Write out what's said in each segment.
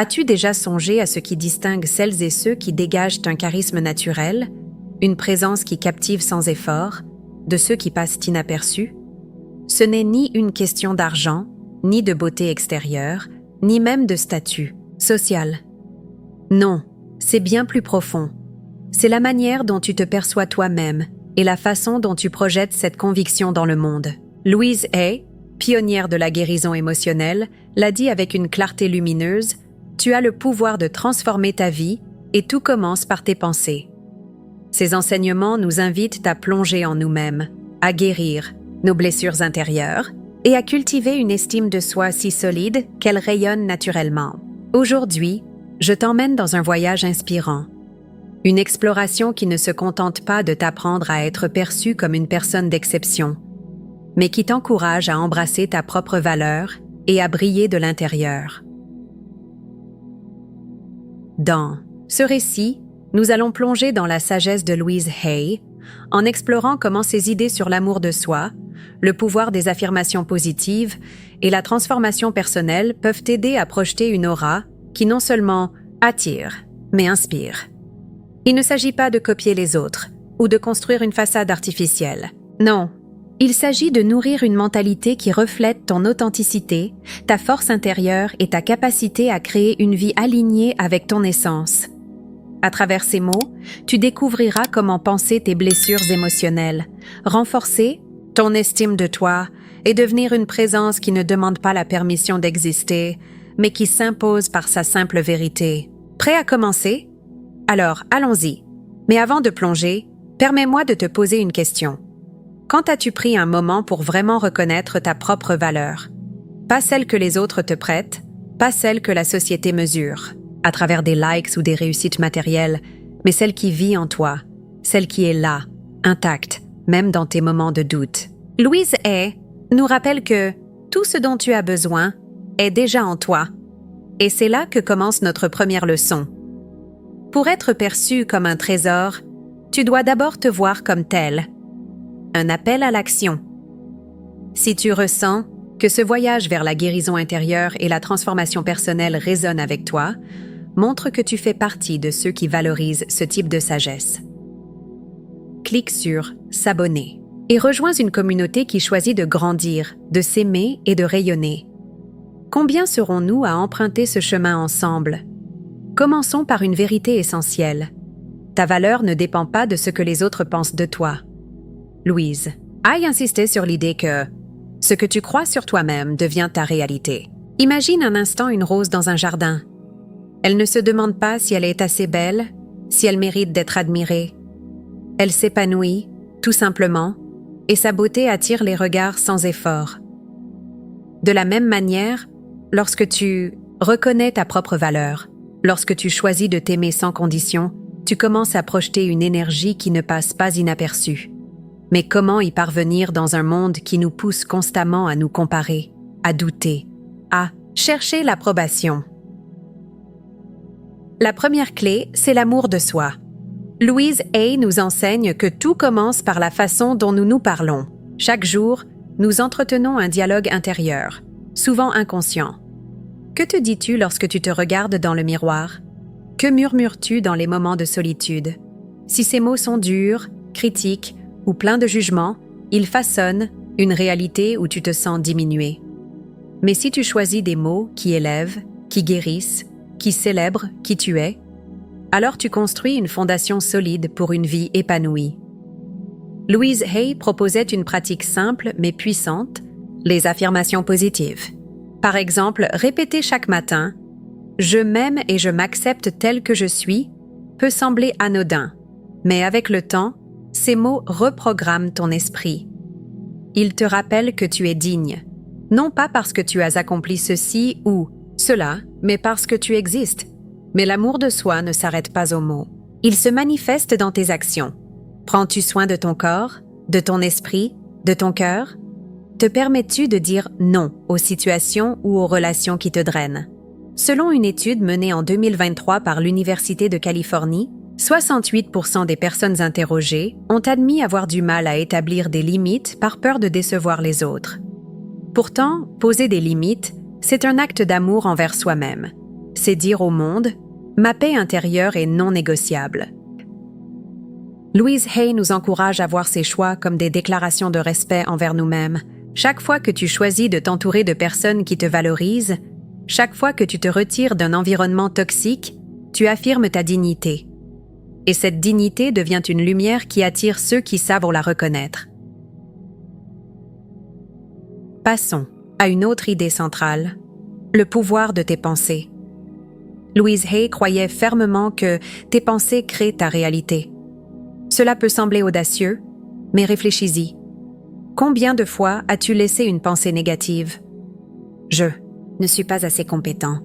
As-tu déjà songé à ce qui distingue celles et ceux qui dégagent un charisme naturel, une présence qui captive sans effort, de ceux qui passent inaperçus? Ce n'est ni une question d'argent, ni de beauté extérieure, ni même de statut social. Non, c'est bien plus profond. C'est la manière dont tu te perçois toi-même et la façon dont tu projettes cette conviction dans le monde. Louise Hay, pionnière de la guérison émotionnelle, l'a dit avec une clarté lumineuse: tu as le pouvoir de transformer ta vie et tout commence par tes pensées. Ces enseignements nous invitent à plonger en nous-mêmes, à guérir nos blessures intérieures et à cultiver une estime de soi si solide qu'elle rayonne naturellement. Aujourd'hui, je t'emmène dans un voyage inspirant. Une exploration qui ne se contente pas de t'apprendre à être perçue comme une personne d'exception, mais qui t'encourage à embrasser ta propre valeur et à briller de l'intérieur. Dans ce récit, nous allons plonger dans la sagesse de Louise Hay, en explorant comment ses idées sur l'amour de soi, le pouvoir des affirmations positives et la transformation personnelle peuvent t'aider à projeter une aura qui non seulement attire, mais inspire. Il ne s'agit pas de copier les autres ou de construire une façade artificielle. Non, il s'agit de nourrir une mentalité qui reflète ton authenticité, ta force intérieure et ta capacité à créer une vie alignée avec ton essence. À travers ces mots, tu découvriras comment penser tes blessures émotionnelles, renforcer ton estime de toi et devenir une présence qui ne demande pas la permission d'exister, mais qui s'impose par sa simple vérité. Prêt à commencer? Alors, allons-y. Mais avant de plonger, permets-moi de te poser une question. Quand as-tu pris un moment pour vraiment reconnaître ta propre valeur? Pas celle que les autres te prêtent, pas celle que la société mesure, à travers des likes ou des réussites matérielles, mais celle qui vit en toi, celle qui est là, intacte, même dans tes moments de doute. Louise Hay nous rappelle que tout ce dont tu as besoin est déjà en toi. Et c'est là que commence notre première leçon. Pour être perçu comme un trésor, tu dois d'abord te voir comme tel. Un appel à l'action. Si tu ressens que ce voyage vers la guérison intérieure et la transformation personnelle résonne avec toi, montre que tu fais partie de ceux qui valorisent ce type de sagesse. Clique sur « S'abonner » et rejoins une communauté qui choisit de grandir, de s'aimer et de rayonner. Combien serons-nous à emprunter ce chemin ensemble? Commençons par une vérité essentielle. Ta valeur ne dépend pas de ce que les autres pensent de toi. Louise Hay insisté sur l'idée que ce que tu crois sur toi-même devient ta réalité. Imagine un instant une rose dans un jardin. Elle ne se demande pas si elle est assez belle, si elle mérite d'être admirée. Elle s'épanouit, tout simplement, et sa beauté attire les regards sans effort. De la même manière, lorsque tu reconnais ta propre valeur, lorsque tu choisis de t'aimer sans condition, tu commences à projeter une énergie qui ne passe pas inaperçue. Mais comment y parvenir dans un monde qui nous pousse constamment à nous comparer, à douter, à chercher l'approbation? La première clé, c'est l'amour de soi. Louise Hay nous enseigne que tout commence par la façon dont nous nous parlons. Chaque jour, nous entretenons un dialogue intérieur, souvent inconscient. Que te dis-tu lorsque tu te regardes dans le miroir? Que murmures-tu dans les moments de solitude? Si ces mots sont durs, critiques ou pleins de jugement, ils façonnent une réalité où tu te sens diminué. Mais si tu choisis des mots qui élèvent, qui guérissent, qui célèbrent qui tu es, alors tu construis une fondation solide pour une vie épanouie. Louise Hay proposait une pratique simple mais puissante, les affirmations positives. Par exemple, répéter chaque matin « Je m'aime et je m'accepte tel que je suis » peut sembler anodin, mais avec le temps, ces mots reprogramment ton esprit. Ils te rappellent que tu es digne, non pas parce que tu as accompli ceci ou cela, mais parce que tu existes. Mais l'amour de soi ne s'arrête pas aux mots. Il se manifeste dans tes actions. Prends-tu soin de ton corps, de ton esprit, de ton cœur? Te permets-tu de dire non aux situations ou aux relations qui te drainent? Selon une étude menée en 2023 par l'Université de Californie, 68% des personnes interrogées ont admis avoir du mal à établir des limites par peur de décevoir les autres. Pourtant, poser des limites, c'est un acte d'amour envers soi-même. C'est dire au monde « Ma paix intérieure est non négociable ». Louise Hay nous encourage à voir ses choix comme des déclarations de respect envers nous-mêmes. Chaque fois que tu choisis de t'entourer de personnes qui te valorisent, chaque fois que tu te retires d'un environnement toxique, tu affirmes ta dignité. Et cette dignité devient une lumière qui attire ceux qui savent la reconnaître. Passons à une autre idée centrale, le pouvoir de tes pensées. Louise Hay croyait fermement que tes pensées créent ta réalité. Cela peut sembler audacieux, mais réfléchis-y. Combien de fois as-tu laissé une pensée négative? Je ne suis pas assez compétent.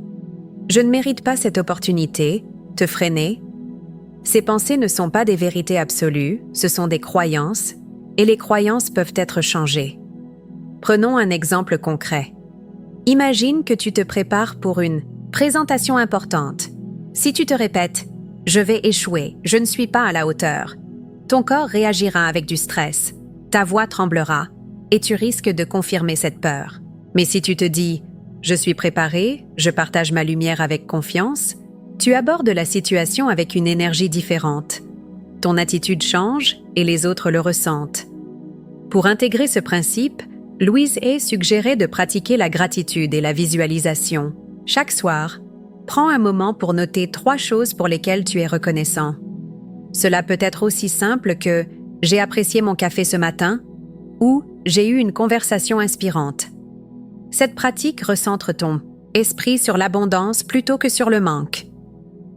Je ne mérite pas cette opportunité, te freiner. Ces pensées ne sont pas des vérités absolues, ce sont des croyances, et les croyances peuvent être changées. Prenons un exemple concret. Imagine que tu te prépares pour une présentation importante. Si tu te répètes « Je vais échouer, je ne suis pas à la hauteur », ton corps réagira avec du stress, ta voix tremblera, et tu risques de confirmer cette peur. Mais si tu te dis « Je suis préparé, je partage ma lumière avec confiance », tu abordes la situation avec une énergie différente. Ton attitude change et les autres le ressentent. Pour intégrer ce principe, Louise Hay suggérait de pratiquer la gratitude et la visualisation. Chaque soir, prends un moment pour noter 3 choses pour lesquelles tu es reconnaissant. Cela peut être aussi simple que « J'ai apprécié mon café ce matin » ou « J'ai eu une conversation inspirante ». Cette pratique recentre ton esprit sur l'abondance plutôt que sur le manque.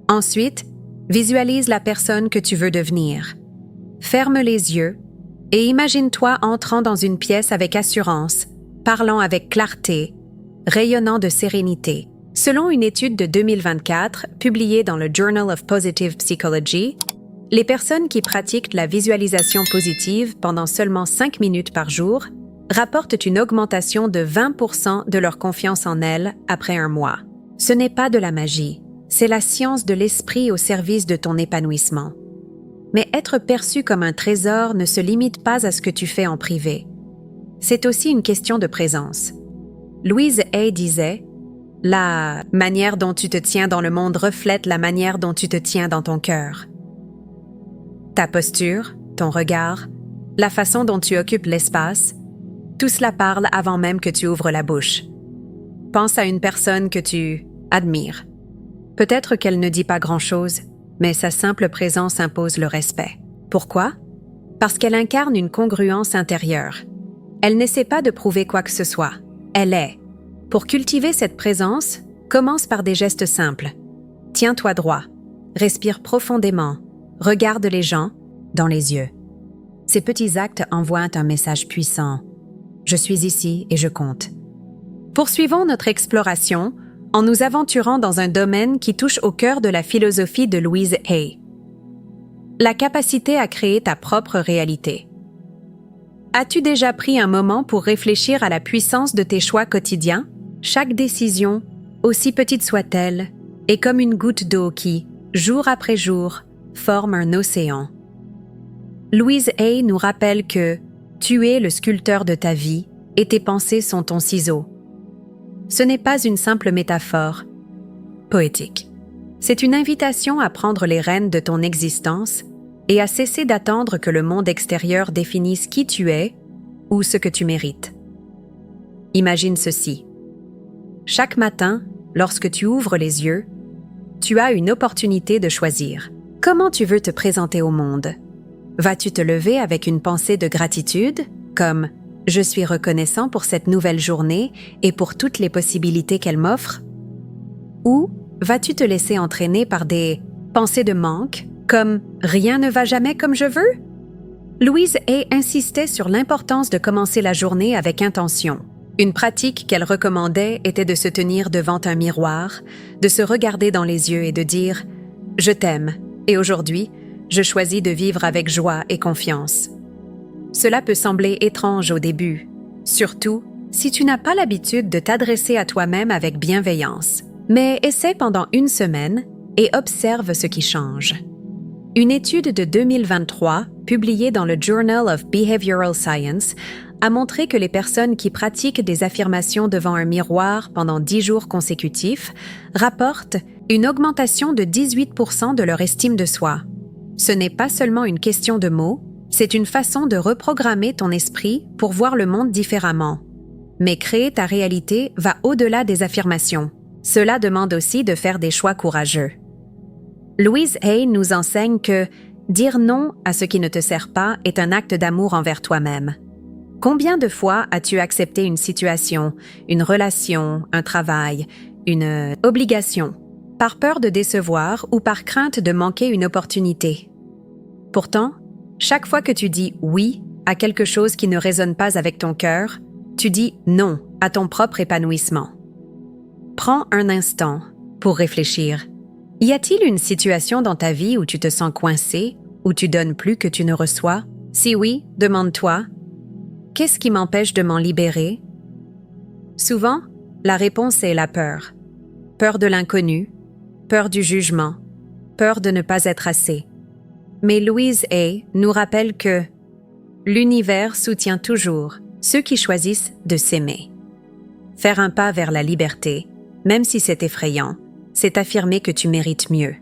Ensuite, visualise la personne que tu veux devenir. Ferme les yeux et imagine-toi entrant dans une pièce avec assurance, parlant avec clarté, rayonnant de sérénité. Selon une étude de 2024 publiée dans le Journal of Positive Psychology, les personnes qui pratiquent la visualisation positive pendant seulement 5 minutes par jour rapportent une augmentation de 20% de leur confiance en elles après un mois. Ce n'est pas de la magie, c'est la science de l'esprit au service de ton épanouissement. Mais être perçu comme un trésor ne se limite pas à ce que tu fais en privé. C'est aussi une question de présence. Louise Hay disait « La manière dont tu te tiens dans le monde reflète la manière dont tu te tiens dans ton cœur. » Ta posture, ton regard, la façon dont tu occupes l'espace, tout cela parle avant même que tu ouvres la bouche. Pense à une personne que tu admires. Peut-être qu'elle ne dit pas grand-chose, mais sa simple présence impose le respect. Pourquoi? Parce qu'elle incarne une congruence intérieure. Elle n'essaie pas de prouver quoi que ce soit. Elle est. Pour cultiver cette présence, commence par des gestes simples. Tiens-toi droit, respire profondément, regarde les gens dans les yeux. Ces petits actes envoient un message puissant. Je suis ici et je compte. Poursuivons notre exploration en nous aventurant dans un domaine qui touche au cœur de la philosophie de Louise Hay. La capacité à créer ta propre réalité. As-tu déjà pris un moment pour réfléchir à la puissance de tes choix quotidiens? Chaque décision, aussi petite soit-elle, est comme une goutte d'eau qui, jour après jour, forme un océan. Louise Hay nous rappelle que tu es le sculpteur de ta vie et tes pensées sont ton ciseau. Ce n'est pas une simple métaphore poétique. C'est une invitation à prendre les rênes de ton existence et à cesser d'attendre que le monde extérieur définisse qui tu es ou ce que tu mérites. Imagine ceci. Chaque matin, lorsque tu ouvres les yeux, tu as une opportunité de choisir. Comment tu veux te présenter au monde? Vas-tu te lever avec une pensée de gratitude, comme « Je suis reconnaissant pour cette nouvelle journée et pour toutes les possibilités qu'elle m'offre » ou vas-tu te laisser entraîner par des pensées de manque, comme « Rien ne va jamais comme je veux » Louise Hay insistait sur l'importance de commencer la journée avec intention. Une pratique qu'elle recommandait était de se tenir devant un miroir, de se regarder dans les yeux et de dire « Je t'aime, et aujourd'hui, je choisis de vivre avec joie et confiance. » Cela peut sembler étrange au début, surtout si tu n'as pas l'habitude de t'adresser à toi-même avec bienveillance. Mais essaie pendant 1 semaine et observe ce qui change. Une étude de 2023, publiée dans le Journal of Behavioral Science, a montré que les personnes qui pratiquent des affirmations devant un miroir pendant 10 jours consécutifs rapportent une augmentation de 18% de leur estime de soi. Ce n'est pas seulement une question de mots, c'est une façon de reprogrammer ton esprit pour voir le monde différemment. Mais créer ta réalité va au-delà des affirmations. Cela demande aussi de faire des choix courageux. Louise Hay nous enseigne que dire non à ce qui ne te sert pas est un acte d'amour envers toi-même. Combien de fois as-tu accepté une situation, une relation, un travail, une obligation, par peur de décevoir ou par crainte de manquer une opportunité? Pourtant, chaque fois que tu dis « oui » à quelque chose qui ne résonne pas avec ton cœur, tu dis « non » à ton propre épanouissement. Prends un instant pour réfléchir. Y a-t-il une situation dans ta vie où tu te sens coincé, où tu donnes plus que tu ne reçois? Si oui, demande-toi, qu'est-ce qui m'empêche de m'en libérer? Souvent, la réponse est la peur. Peur de l'inconnu, peur du jugement, peur de ne pas être assez. Mais Louise Hay nous rappelle que l'univers soutient toujours ceux qui choisissent de s'aimer. Faire un pas vers la liberté, même si c'est effrayant, c'est affirmer que tu mérites mieux.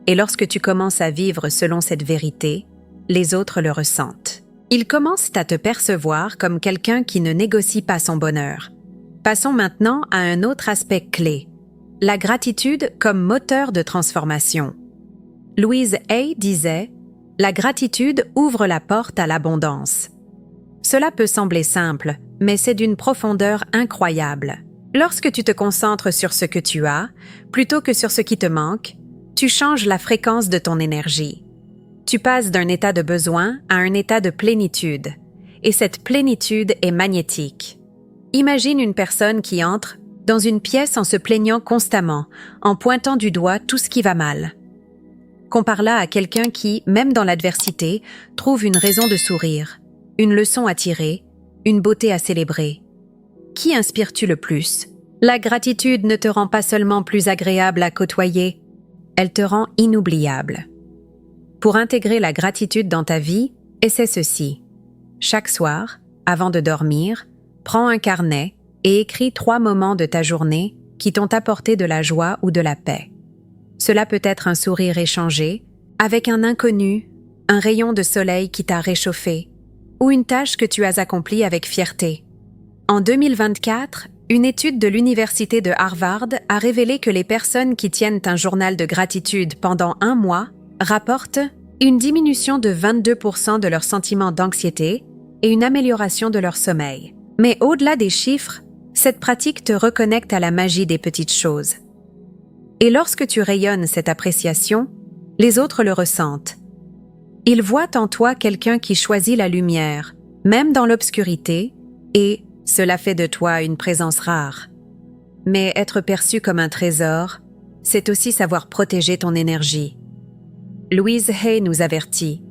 Et lorsque tu commences à vivre selon cette vérité, les autres le ressentent. Ils commencent à te percevoir comme quelqu'un qui ne négocie pas son bonheur. Passons maintenant à un autre aspect clé, la gratitude comme moteur de transformation. Louise Hay disait « La gratitude ouvre la porte à l'abondance ». Cela peut sembler simple, mais c'est d'une profondeur incroyable. Lorsque tu te concentres sur ce que tu as, plutôt que sur ce qui te manque, tu changes la fréquence de ton énergie. Tu passes d'un état de besoin à un état de plénitude, et cette plénitude est magnétique. Imagine une personne qui entre dans une pièce en se plaignant constamment, en pointant du doigt tout ce qui va mal. Compare-la à quelqu'un qui, même dans l'adversité, trouve une raison de sourire, une leçon à tirer, une beauté à célébrer. Qui inspires-tu le plus? La gratitude ne te rend pas seulement plus agréable à côtoyer, elle te rend inoubliable. Pour intégrer la gratitude dans ta vie, essaie ceci. Chaque soir, avant de dormir, prends un carnet et écris 3 moments de ta journée qui t'ont apporté de la joie ou de la paix. Cela peut être un sourire échangé, avec un inconnu, un rayon de soleil qui t'a réchauffé, ou une tâche que tu as accomplie avec fierté. En 2024, une étude de l'Université de Harvard a révélé que les personnes qui tiennent un journal de gratitude pendant 1 mois rapportent une diminution de 22% de leur sentiment d'anxiété et une amélioration de leur sommeil. Mais au-delà des chiffres, cette pratique te reconnecte à la magie des petites choses. Et lorsque tu rayonnes cette appréciation, les autres le ressentent. Ils voient en toi quelqu'un qui choisit la lumière, même dans l'obscurité, et cela fait de toi une présence rare. Mais être perçu comme un trésor, c'est aussi savoir protéger ton énergie. Louise Hay nous avertit.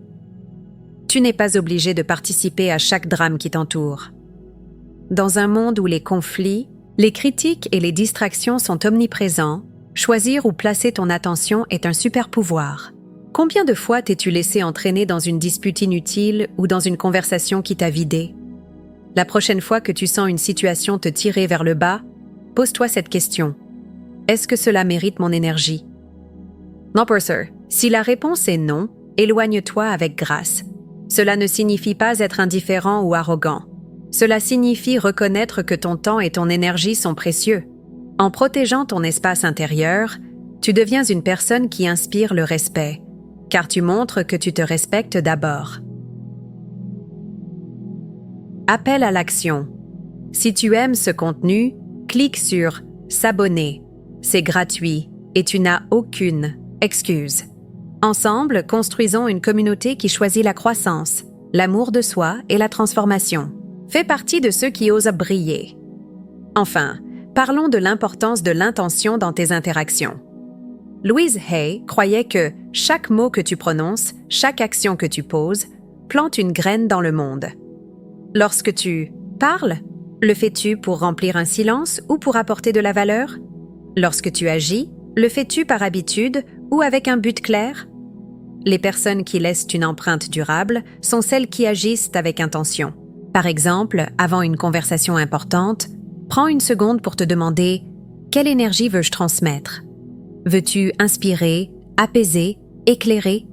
Tu n'es pas obligé de participer à chaque drame qui t'entoure. Dans un monde où les conflits, les critiques et les distractions sont omniprésents, choisir où placer ton attention est un super pouvoir. Combien de fois t'es-tu laissé entraîner dans une dispute inutile ou dans une conversation qui t'a vidé? La prochaine fois que tu sens une situation te tirer vers le bas, pose-toi cette question. Est-ce que cela mérite mon énergie? Non, sir. Si la réponse est non, éloigne-toi avec grâce. Cela ne signifie pas être indifférent ou arrogant. Cela signifie reconnaître que ton temps et ton énergie sont précieux. En protégeant ton espace intérieur, tu deviens une personne qui inspire le respect, car tu montres que tu te respectes d'abord. Appel à l'action. Si tu aimes ce contenu, clique sur « S'abonner ». C'est gratuit et tu n'as aucune excuse. Ensemble, construisons une communauté qui choisit la croissance, l'amour de soi et la transformation. Fais partie de ceux qui osent briller. Enfin, parlons de l'importance de l'intention dans tes interactions. Louise Hay croyait que chaque mot que tu prononces, chaque action que tu poses, plante une graine dans le monde. Lorsque tu parles, le fais-tu pour remplir un silence ou pour apporter de la valeur? Lorsque tu agis, le fais-tu par habitude ou avec un but clair? Les personnes qui laissent une empreinte durable sont celles qui agissent avec intention. Par exemple, avant une conversation importante, prends une seconde pour te demander « Quelle énergie veux-je transmettre ?» Veux-tu inspirer, apaiser, éclairer?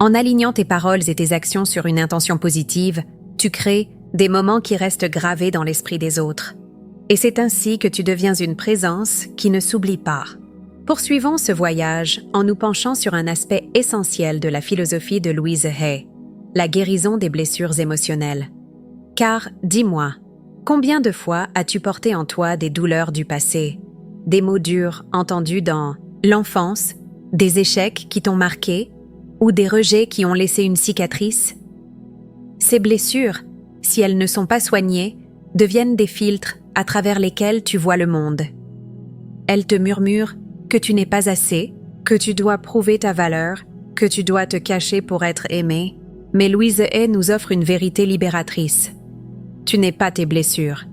En alignant tes paroles et tes actions sur une intention positive, tu crées des moments qui restent gravés dans l'esprit des autres. Et c'est ainsi que tu deviens une présence qui ne s'oublie pas. Poursuivons ce voyage en nous penchant sur un aspect essentiel de la philosophie de Louise Hay, la guérison des blessures émotionnelles. Car, dis-moi, combien de fois as-tu porté en toi des douleurs du passé, des mots durs entendus dans l'enfance, des échecs qui t'ont marqué ou des rejets qui ont laissé une cicatrice? Ces blessures, si elles ne sont pas soignées, deviennent des filtres à travers lesquels tu vois le monde. Elles te murmurent que tu n'es pas assez, que tu dois prouver ta valeur, que tu dois te cacher pour être aimé. Mais Louise Hay nous offre une vérité libératrice. Tu n'es pas tes blessures.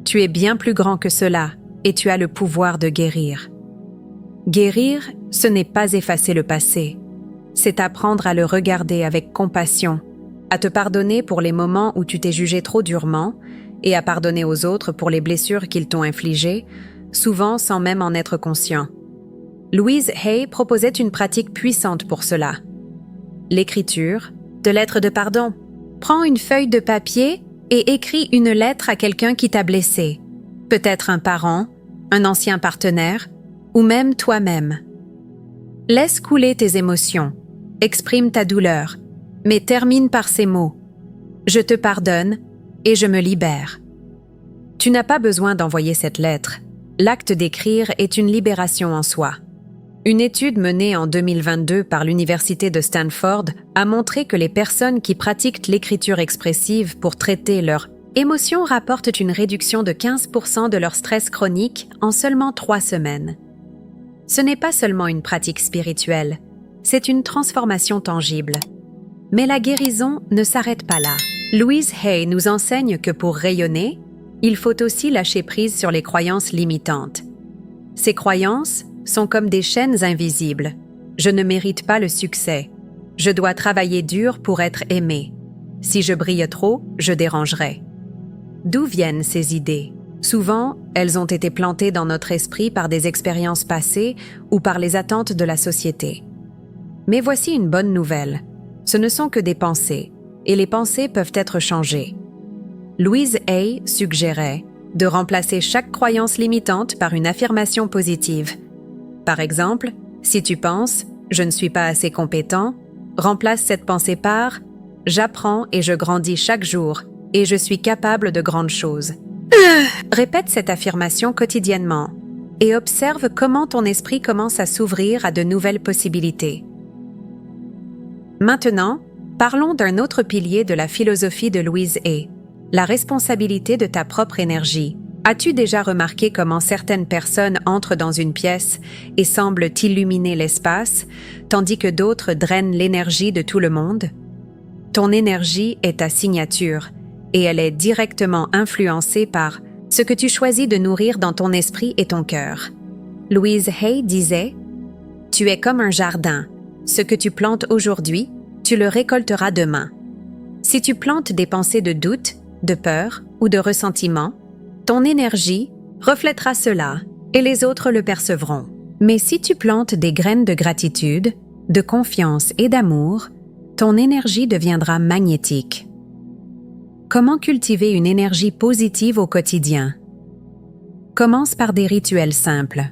Tu es bien plus grand que cela et tu as le pouvoir de guérir. Guérir, ce n'est pas effacer le passé. C'est apprendre à le regarder avec compassion, à te pardonner pour les moments où tu t'es jugé trop durement et à pardonner aux autres pour les blessures qu'ils t'ont infligées, souvent sans même en être conscient. Louise Hay proposait une pratique puissante pour cela. L'écriture de lettres de pardon. Prends une feuille de papier et écris une lettre à quelqu'un qui t'a blessé. Peut-être un parent, un ancien partenaire, ou même toi-même. Laisse couler tes émotions, exprime ta douleur, mais termine par ces mots. Je te pardonne et je me libère. Tu n'as pas besoin d'envoyer cette lettre. L'acte d'écrire est une libération en soi. Une étude menée en 2022 par l'Université de Stanford a montré que les personnes qui pratiquent l'écriture expressive pour traiter leurs émotions rapportent une réduction de 15% de leur stress chronique en seulement 3 semaines. Ce n'est pas seulement une pratique spirituelle, c'est une transformation tangible. Mais la guérison ne s'arrête pas là. Louise Hay nous enseigne que pour rayonner, il faut aussi lâcher prise sur les croyances limitantes. Ces croyances sont comme des chaînes invisibles. Je ne mérite pas le succès. Je dois travailler dur pour être aimé. Si je brille trop, je dérangerai. D'où viennent ces idées? Souvent, elles ont été plantées dans notre esprit par des expériences passées ou par les attentes de la société. Mais voici une bonne nouvelle. Ce ne sont que des pensées, et les pensées peuvent être changées. Louise Hay suggérait de remplacer chaque croyance limitante par une affirmation positive. Par exemple, si tu penses « je ne suis pas assez compétent », remplace cette pensée par « j'apprends et je grandis chaque jour et je suis capable de grandes choses ». Répète cette affirmation quotidiennement et observe comment ton esprit commence à s'ouvrir à de nouvelles possibilités. Maintenant, parlons d'un autre pilier de la philosophie de Louise Hay, la responsabilité de ta propre énergie. As-tu déjà remarqué comment certaines personnes entrent dans une pièce et semblent illuminer l'espace, tandis que d'autres drainent l'énergie de tout le monde? Ton énergie est ta signature, et elle est directement influencée par ce que tu choisis de nourrir dans ton esprit et ton cœur. Louise Hay disait « Tu es comme un jardin. Ce que tu plantes aujourd'hui, tu le récolteras demain. Si tu plantes des pensées de doute, de peur ou de ressentiment, ton énergie reflètera cela et les autres le percevront. Mais si tu plantes des graines de gratitude, de confiance et d'amour, ton énergie deviendra magnétique. Comment cultiver une énergie positive au quotidien? Commence par des rituels simples.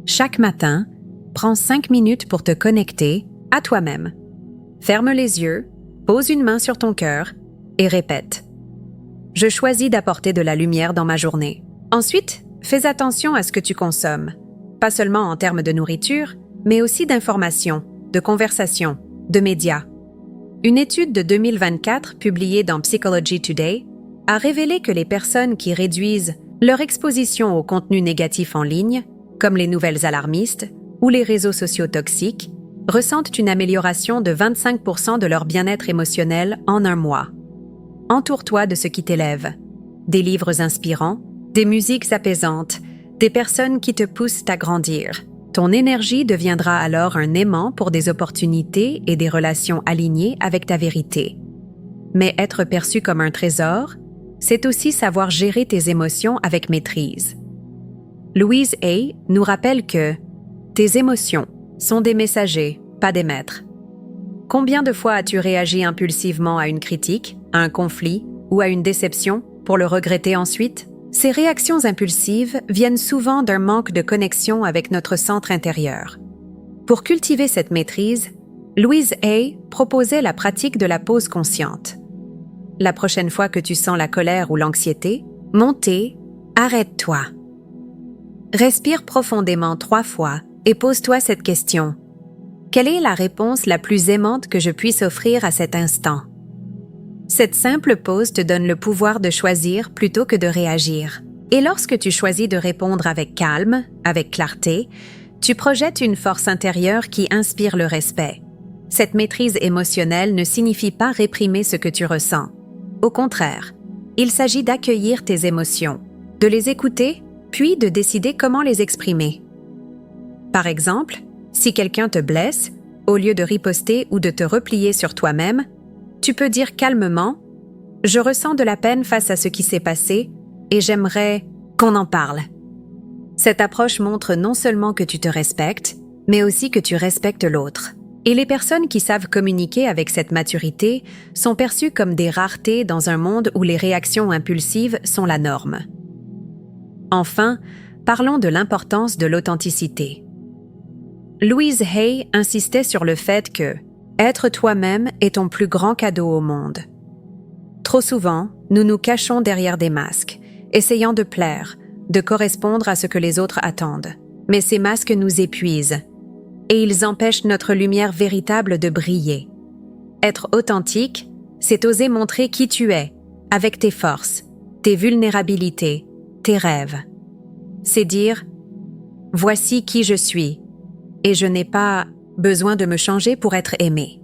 Chaque matin, prends 5 minutes pour te connecter à toi-même. Ferme les yeux, pose une main sur ton cœur et répète. Je choisis d'apporter de la lumière dans ma journée. Ensuite, fais attention à ce que tu consommes, pas seulement en termes de nourriture, mais aussi d'informations, de conversations, de médias. Une étude de 2024 publiée dans Psychology Today a révélé que les personnes qui réduisent leur exposition aux contenus négatifs en ligne, comme les nouvelles alarmistes ou les réseaux sociaux toxiques, ressentent une amélioration de 25% de leur bien-être émotionnel en un mois. Entoure-toi de ce qui t'élève. Des livres inspirants, des musiques apaisantes, des personnes qui te poussent à grandir. Ton énergie deviendra alors un aimant pour des opportunités et des relations alignées avec ta vérité. Mais être perçu comme un trésor, c'est aussi savoir gérer tes émotions avec maîtrise. Louise Hay nous rappelle que tes émotions sont des messagers, pas des maîtres. Combien de fois as-tu réagi impulsivement à une critique, à un conflit ou à une déception pour le regretter ensuite? Ces réactions impulsives viennent souvent d'un manque de connexion avec notre centre intérieur. Pour cultiver cette maîtrise, Louise Hay proposait la pratique de la pause consciente. La prochaine fois que tu sens la colère ou l'anxiété, monter, arrête-toi. Respire profondément 3 fois et pose-toi cette question. Quelle est la réponse la plus aimante que je puisse offrir à cet instant? Cette simple pause te donne le pouvoir de choisir plutôt que de réagir. Et lorsque tu choisis de répondre avec calme, avec clarté, tu projettes une force intérieure qui inspire le respect. Cette maîtrise émotionnelle ne signifie pas réprimer ce que tu ressens. Au contraire, il s'agit d'accueillir tes émotions, de les écouter, puis de décider comment les exprimer. Par exemple, si quelqu'un te blesse, au lieu de riposter ou de te replier sur toi-même, tu peux dire calmement « Je ressens de la peine face à ce qui s'est passé et j'aimerais qu'on en parle ». Cette approche montre non seulement que tu te respectes, mais aussi que tu respectes l'autre. Et les personnes qui savent communiquer avec cette maturité sont perçues comme des raretés dans un monde où les réactions impulsives sont la norme. Enfin, parlons de l'importance de l'authenticité. Louise Hay insistait sur le fait que être toi-même est ton plus grand cadeau au monde. Trop souvent, nous nous cachons derrière des masques, essayant de plaire, de correspondre à ce que les autres attendent. Mais ces masques nous épuisent, et ils empêchent notre lumière véritable de briller. Être authentique, c'est oser montrer qui tu es, avec tes forces, tes vulnérabilités, tes rêves. C'est dire « Voici qui je suis, et je n'ai pas besoin de me changer pour être aimé. »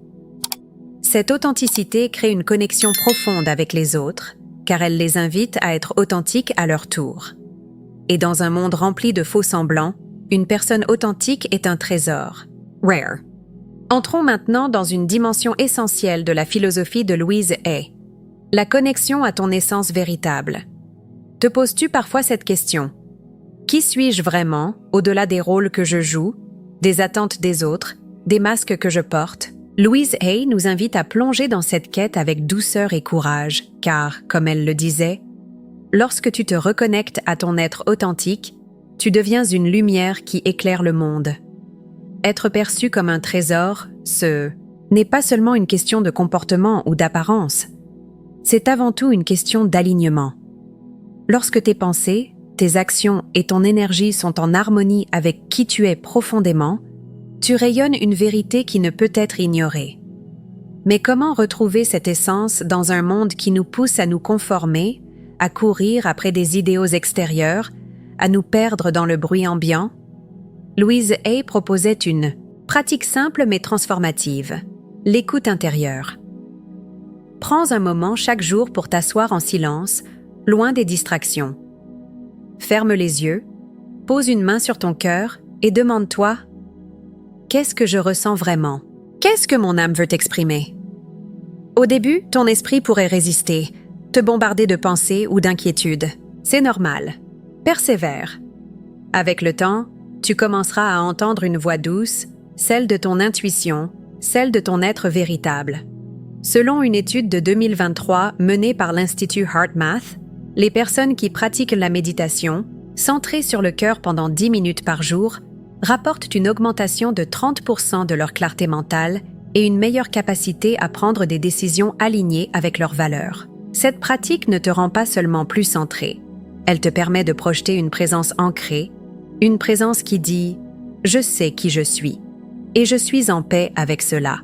Cette authenticité crée une connexion profonde avec les autres, car elle les invite à être authentiques à leur tour. Et dans un monde rempli de faux semblants, une personne authentique est un trésor. Rare. Entrons maintenant dans une dimension essentielle de la philosophie de Louise Hay. La connexion à ton essence véritable. Te poses-tu parfois cette question? Qui suis-je vraiment, au-delà des rôles que je joue, des attentes des autres, des masques que je porte? Louise Hay nous invite à plonger dans cette quête avec douceur et courage, car, comme elle le disait, lorsque tu te reconnectes à ton être authentique, tu deviens une lumière qui éclaire le monde. Être perçu comme un trésor, ce n'est pas seulement une question de comportement ou d'apparence. C'est avant tout une question d'alignement. Lorsque tes pensées, tes actions et ton énergie sont en harmonie avec qui tu es profondément, tu rayonnes une vérité qui ne peut être ignorée. Mais comment retrouver cette essence dans un monde qui nous pousse à nous conformer, à courir après des idéaux extérieurs, à nous perdre dans le bruit ambiant? Louise Hay proposait une pratique simple mais transformative, l'écoute intérieure. Prends un moment chaque jour pour t'asseoir en silence, loin des distractions. Ferme les yeux, pose une main sur ton cœur et demande-toi « Qu'est-ce que je ressens vraiment? Qu'est-ce que mon âme veut exprimer ?» Au début, ton esprit pourrait résister, te bombarder de pensées ou d'inquiétudes. C'est normal. Persévère. Avec le temps, tu commenceras à entendre une voix douce, celle de ton intuition, celle de ton être véritable. Selon une étude de 2023 menée par l'Institut HeartMath, les personnes qui pratiquent la méditation, centrée sur le cœur pendant 10 minutes par jour, rapportent une augmentation de 30% de leur clarté mentale et une meilleure capacité à prendre des décisions alignées avec leurs valeurs. Cette pratique ne te rend pas seulement plus centré. Elle te permet de projeter une présence ancrée, une présence qui dit « Je sais qui je suis et je suis en paix avec cela ».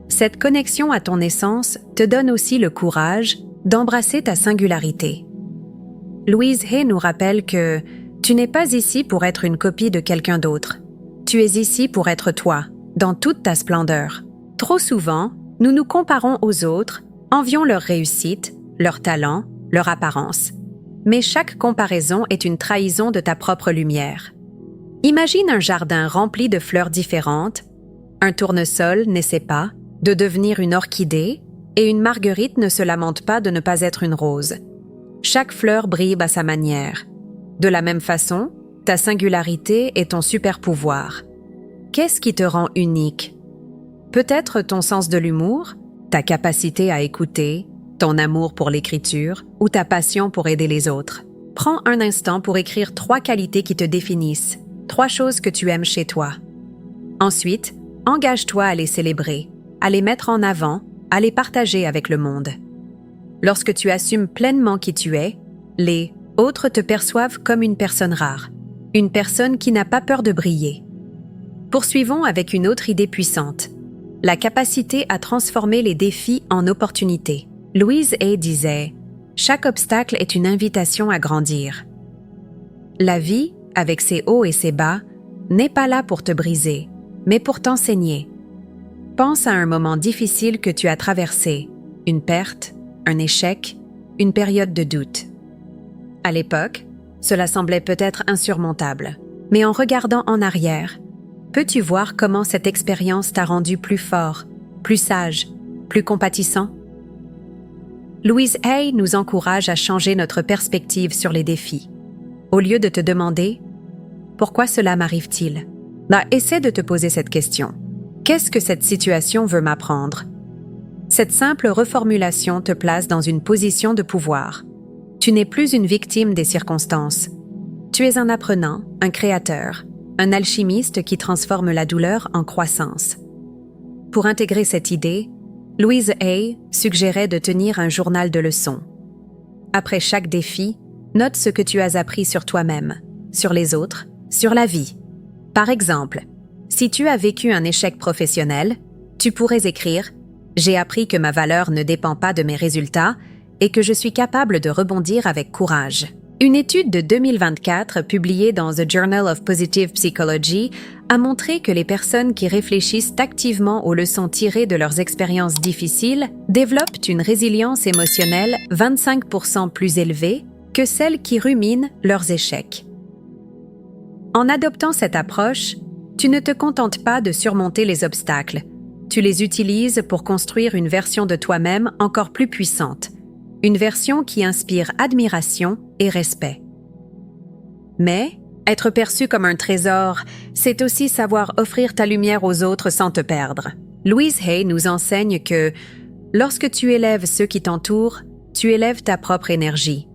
Cette connexion à ton essence te donne aussi le courage d'embrasser ta singularité. Louise Hay nous rappelle que tu n'es pas ici pour être une copie de quelqu'un d'autre. Tu es ici pour être toi, dans toute ta splendeur. Trop souvent, nous nous comparons aux autres, envions leur réussite, leur talent, leur apparence. Mais chaque comparaison est une trahison de ta propre lumière. Imagine un jardin rempli de fleurs différentes. Un tournesol n'essaie pas de devenir une orchidée Et une marguerite ne se lamente pas de ne pas être une rose. Chaque fleur brille à sa manière. De la même façon, ta singularité est ton super pouvoir. Qu'est-ce qui te rend unique? Peut-être ton sens de l'humour, ta capacité à écouter, ton amour pour l'écriture ou ta passion pour aider les autres. Prends un instant pour écrire 3 qualités qui te définissent, 3 choses que tu aimes chez toi. Ensuite, engage-toi à les célébrer, à les mettre en avant, à les partager avec le monde. Lorsque tu assumes pleinement qui tu es, les autres te perçoivent comme une personne rare, une personne qui n'a pas peur de briller. Poursuivons avec une autre idée puissante, la capacité à transformer les défis en opportunités. Louise Hay disait « Chaque obstacle est une invitation à grandir ». La vie, avec ses hauts et ses bas, n'est pas là pour te briser, mais pour t'enseigner. Pense à un moment difficile que tu as traversé, une perte, un échec, une période de doute. À l'époque, cela semblait peut-être insurmontable, mais en regardant en arrière, peux-tu voir comment cette expérience t'a rendu plus fort, plus sage, plus compatissant? Louise Hay nous encourage à changer notre perspective sur les défis. Au lieu de te demander « Pourquoi cela m'arrive-t-il ?» essaie de te poser cette question. Qu'est-ce que cette situation veut m'apprendre? Cette simple reformulation te place dans une position de pouvoir. Tu n'es plus une victime des circonstances. Tu es un apprenant, un créateur, un alchimiste qui transforme la douleur en croissance. Pour intégrer cette idée, Louise Hay suggérait de tenir un journal de leçons. Après chaque défi, note ce que tu as appris sur toi-même, sur les autres, sur la vie. Par exemple, si tu as vécu un échec professionnel, tu pourrais écrire « J'ai appris que ma valeur ne dépend pas de mes résultats et que je suis capable de rebondir avec courage ». Une étude de 2024 publiée dans The Journal of Positive Psychology a montré que les personnes qui réfléchissent activement aux leçons tirées de leurs expériences difficiles développent une résilience émotionnelle 25% plus élevée que celles qui ruminent leurs échecs. En adoptant cette approche, tu ne te contentes pas de surmonter les obstacles, tu les utilises pour construire une version de toi-même encore plus puissante, une version qui inspire admiration et respect. Mais, être perçu comme un trésor, c'est aussi savoir offrir ta lumière aux autres sans te perdre. Louise Hay nous enseigne que, lorsque tu élèves ceux qui t'entourent, tu élèves ta propre énergie.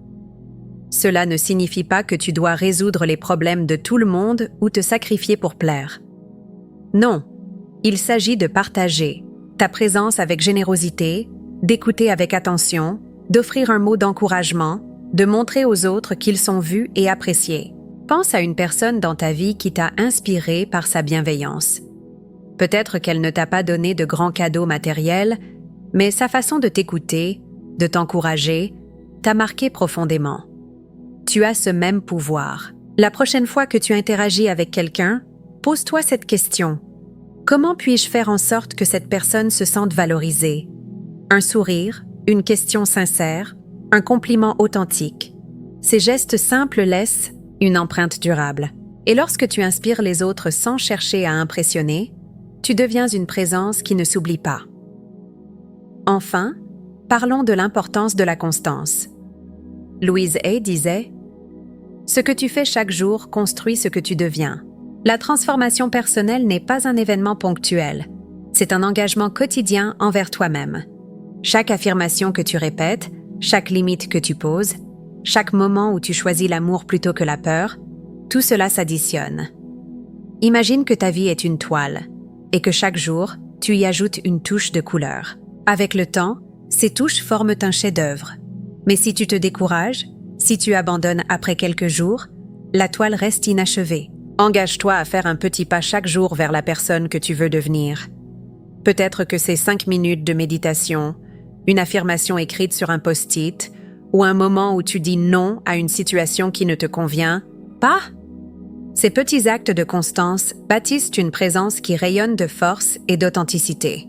Cela ne signifie pas que tu dois résoudre les problèmes de tout le monde ou te sacrifier pour plaire. Non, il s'agit de partager ta présence avec générosité, d'écouter avec attention, d'offrir un mot d'encouragement, de montrer aux autres qu'ils sont vus et appréciés. Pense à une personne dans ta vie qui t'a inspiré par sa bienveillance. Peut-être qu'elle ne t'a pas donné de grands cadeaux matériels, mais sa façon de t'écouter, de t'encourager, t'a marqué profondément. Tu as ce même pouvoir. La prochaine fois que tu interagis avec quelqu'un, pose-toi cette question. Comment puis-je faire en sorte que cette personne se sente valorisée? Un sourire, une question sincère, un compliment authentique. Ces gestes simples laissent une empreinte durable. Et lorsque tu inspires les autres sans chercher à impressionner, tu deviens une présence qui ne s'oublie pas. Enfin, parlons de l'importance de la constance. Louise Hay disait « Ce que tu fais chaque jour construit ce que tu deviens. La transformation personnelle n'est pas un événement ponctuel. C'est un engagement quotidien envers toi-même. Chaque affirmation que tu répètes, chaque limite que tu poses, chaque moment où tu choisis l'amour plutôt que la peur, tout cela s'additionne. Imagine que ta vie est une toile et que chaque jour, tu y ajoutes une touche de couleur. Avec le temps, ces touches forment un chef-d'œuvre. Mais si tu te décourages, si tu abandonnes après quelques jours, la toile reste inachevée. Engage-toi à faire un petit pas chaque jour vers la personne que tu veux devenir. Peut-être que c'est 5 minutes de méditation, une affirmation écrite sur un post-it, ou un moment où tu dis non à une situation qui ne te convient pas. Ces petits actes de constance bâtissent une présence qui rayonne de force et d'authenticité.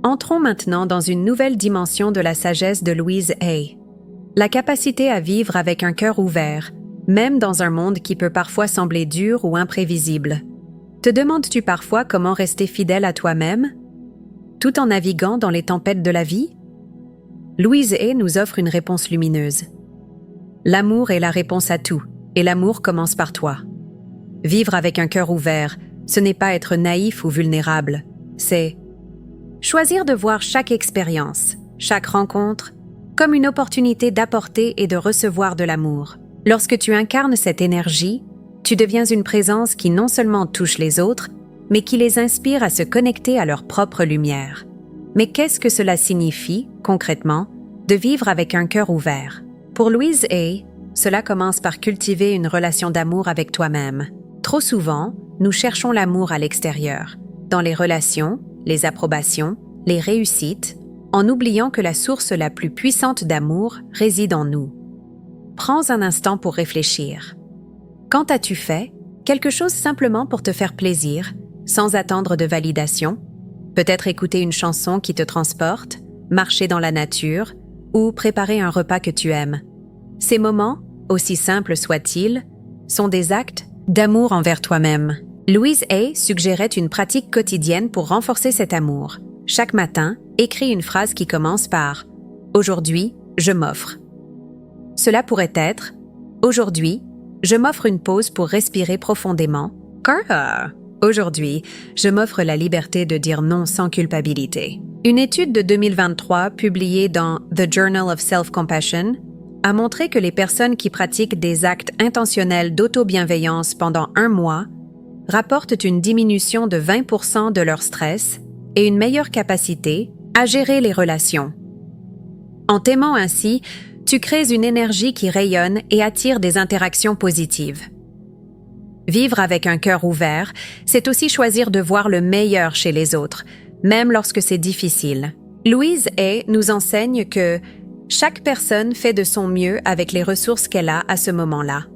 Entrons maintenant dans une nouvelle dimension de la sagesse de Louise Hay. La capacité à vivre avec un cœur ouvert, même dans un monde qui peut parfois sembler dur ou imprévisible. Te demandes-tu parfois comment rester fidèle à toi-même, tout en naviguant dans les tempêtes de la vie? Louise Hay nous offre une réponse lumineuse. L'amour est la réponse à tout, et l'amour commence par toi. Vivre avec un cœur ouvert, ce n'est pas être naïf ou vulnérable, c'est choisir de voir chaque expérience, chaque rencontre, comme une opportunité d'apporter et de recevoir de l'amour. Lorsque tu incarnes cette énergie, tu deviens une présence qui non seulement touche les autres, mais qui les inspire à se connecter à leur propre lumière. Mais qu'est-ce que cela signifie, concrètement, de vivre avec un cœur ouvert? Pour Louise Hay, cela commence par cultiver une relation d'amour avec toi-même. Trop souvent, nous cherchons l'amour à l'extérieur, dans les relations, les approbations, les réussites, en oubliant que la source la plus puissante d'amour réside en nous. Prends un instant pour réfléchir. Quand as-tu fait quelque chose simplement pour te faire plaisir, sans attendre de validation? Peut-être écouter une chanson qui te transporte, marcher dans la nature ou préparer un repas que tu aimes. Ces moments, aussi simples soient-ils, sont des actes d'amour envers toi-même. Louise Hay suggérait une pratique quotidienne pour renforcer cet amour. Chaque matin, écris une phrase qui commence par « Aujourd'hui, je m'offre ». Cela pourrait être « Aujourd'hui, je m'offre une pause pour respirer profondément » car aujourd'hui, je m'offre la liberté de dire non sans culpabilité. Une étude de 2023 publiée dans The Journal of Self-Compassion a montré que les personnes qui pratiquent des actes intentionnels d'auto-bienveillance pendant 1 mois rapportent une diminution de 20% de leur stress et une meilleure capacité à gérer les relations. En t'aimant ainsi, tu crées une énergie qui rayonne et attire des interactions positives. Vivre avec un cœur ouvert, c'est aussi choisir de voir le meilleur chez les autres, même lorsque c'est difficile. Louise Hay nous enseigne que chaque personne fait de son mieux avec les ressources qu'elle a à ce moment-là.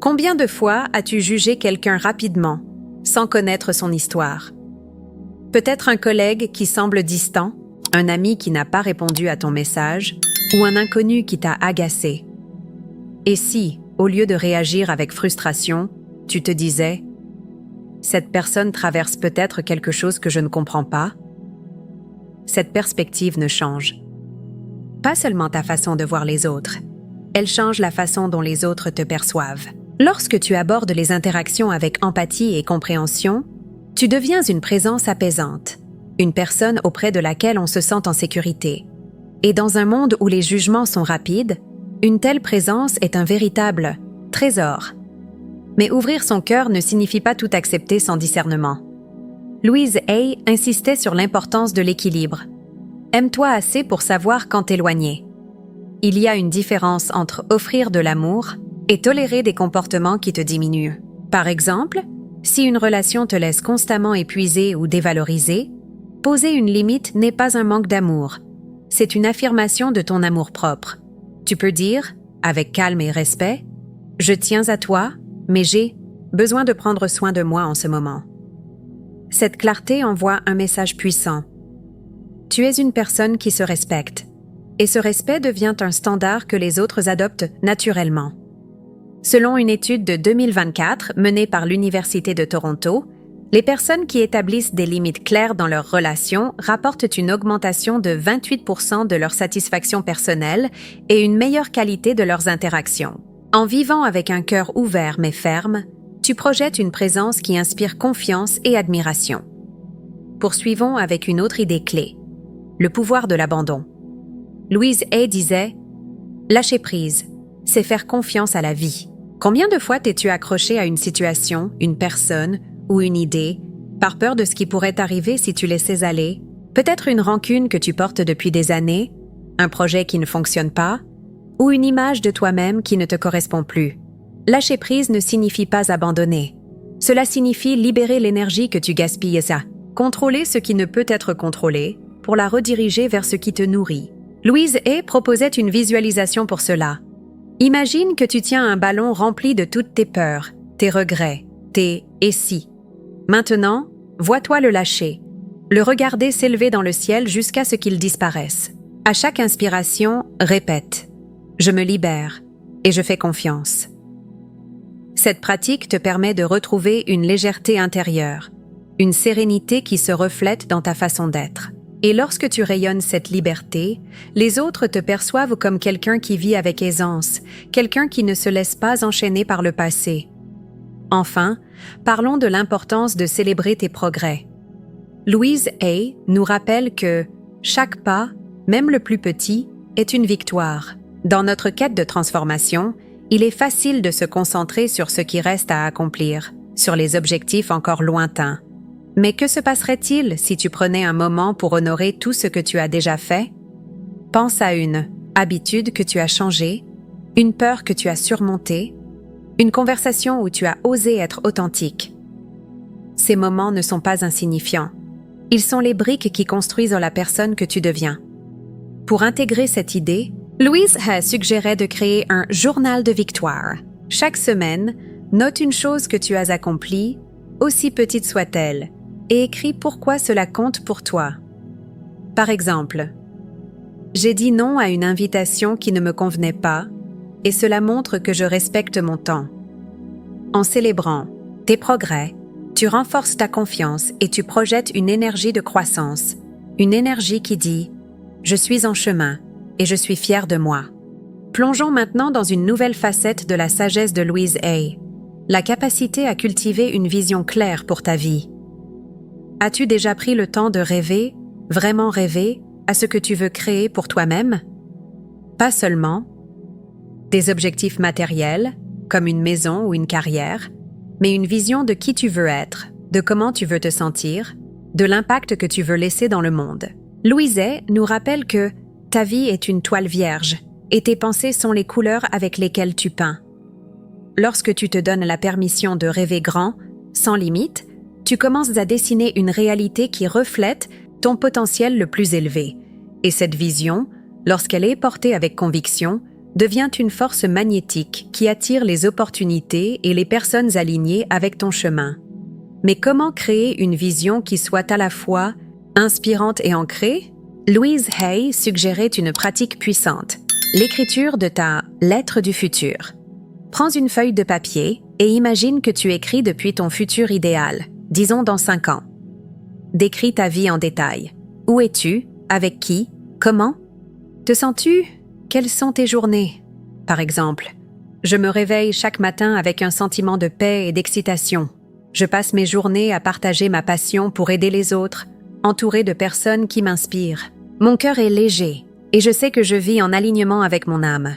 Combien de fois as-tu jugé quelqu'un rapidement, sans connaître son histoire? Peut-être un collègue qui semble distant, un ami qui n'a pas répondu à ton message, ou un inconnu qui t'a agacé. Et si, au lieu de réagir avec frustration, tu te disais « Cette personne traverse peut-être quelque chose que je ne comprends pas », cette perspective ne change pas seulement ta façon de voir les autres, elle change la façon dont les autres te perçoivent. Lorsque tu abordes les interactions avec empathie et compréhension, tu deviens une présence apaisante, une personne auprès de laquelle on se sent en sécurité. Et dans un monde où les jugements sont rapides, une telle présence est un véritable trésor. Mais ouvrir son cœur ne signifie pas tout accepter sans discernement. Louise Hay insistait sur l'importance de l'équilibre. Aime-toi assez pour savoir quand t'éloigner. Il y a une différence entre offrir de l'amour et tolérer des comportements qui te diminuent. Par exemple, si une relation te laisse constamment épuisé ou dévalorisé, poser une limite n'est pas un manque d'amour. C'est une affirmation de ton amour-propre. Tu peux dire, avec calme et respect, « Je tiens à toi, mais j'ai besoin de prendre soin de moi en ce moment. » Cette clarté envoie un message puissant. Tu es une personne qui se respecte, et ce respect devient un standard que les autres adoptent naturellement. Selon une étude de 2024 menée par l'Université de Toronto, les personnes qui établissent des limites claires dans leurs relations rapportent une augmentation de 28% de leur satisfaction personnelle et une meilleure qualité de leurs interactions. En vivant avec un cœur ouvert mais ferme, tu projettes une présence qui inspire confiance et admiration. Poursuivons avec une autre idée clé, le pouvoir de l'abandon. Louise Hay disait « Lâcher prise, c'est faire confiance à la vie. » Combien de fois t'es-tu accroché à une situation, une personne ou une idée, par peur de ce qui pourrait arriver si tu laissais aller? Peut-être une rancune que tu portes depuis des années, un projet qui ne fonctionne pas, ou une image de toi-même qui ne te correspond plus. Lâcher prise ne signifie pas abandonner. Cela signifie libérer l'énergie que tu gaspilles à contrôler ce qui ne peut être contrôlé pour la rediriger vers ce qui te nourrit. Louise Hay proposait une visualisation pour cela. Imagine que tu tiens un ballon rempli de toutes tes peurs, tes regrets, tes « et si ». Maintenant, vois-toi le lâcher, le regarder s'élever dans le ciel jusqu'à ce qu'il disparaisse. À chaque inspiration, répète « Je me libère et je fais confiance ». Cette pratique te permet de retrouver une légèreté intérieure, une sérénité qui se reflète dans ta façon d'être. Et lorsque tu rayonnes cette liberté, les autres te perçoivent comme quelqu'un qui vit avec aisance, quelqu'un qui ne se laisse pas enchaîner par le passé. Enfin, parlons de l'importance de célébrer tes progrès. Louise Hay nous rappelle que chaque pas, même le plus petit, est une victoire. Dans notre quête de transformation, il est facile de se concentrer sur ce qui reste à accomplir, sur les objectifs encore lointains. Mais que se passerait-il si tu prenais un moment pour honorer tout ce que tu as déjà fait? Pense à une habitude que tu as changée, une peur que tu as surmontée, une conversation où tu as osé être authentique. Ces moments ne sont pas insignifiants. Ils sont les briques qui construisent la personne que tu deviens. Pour intégrer cette idée, Louise Hay suggérait de créer un journal de victoire. Chaque semaine, note une chose que tu as accomplie, aussi petite soit-elle, et écris pourquoi cela compte pour toi. Par exemple, « J'ai dit non à une invitation qui ne me convenait pas, et cela montre que je respecte mon temps. » En célébrant tes progrès, tu renforces ta confiance et tu projettes une énergie de croissance, une énergie qui dit « Je suis en chemin et je suis fier de moi ». Plongeons maintenant dans une nouvelle facette de la sagesse de Louise Hay, la capacité à cultiver une vision claire pour ta vie. As-tu déjà pris le temps de rêver, vraiment rêver, à ce que tu veux créer pour toi-même? Pas seulement des objectifs matériels, comme une maison ou une carrière, mais une vision de qui tu veux être, de comment tu veux te sentir, de l'impact que tu veux laisser dans le monde. Louise Hay nous rappelle que ta vie est une toile vierge et tes pensées sont les couleurs avec lesquelles tu peins. Lorsque tu te donnes la permission de rêver grand, sans limite, tu commences à dessiner une réalité qui reflète ton potentiel le plus élevé. Et cette vision, lorsqu'elle est portée avec conviction, devient une force magnétique qui attire les opportunités et les personnes alignées avec ton chemin. Mais comment créer une vision qui soit à la fois inspirante et ancrée? Louise Hay suggérait une pratique puissante, l'écriture de ta lettre du futur. Prends une feuille de papier et imagine que tu écris depuis ton futur idéal, disons dans 5 ans. Décris ta vie en détail. Où es-tu? Avec qui? Comment? Te sens-tu? Quelles sont tes journées? Par exemple, je me réveille chaque matin avec un sentiment de paix et d'excitation. Je passe mes journées à partager ma passion pour aider les autres, entourée de personnes qui m'inspirent. Mon cœur est léger et je sais que je vis en alignement avec mon âme.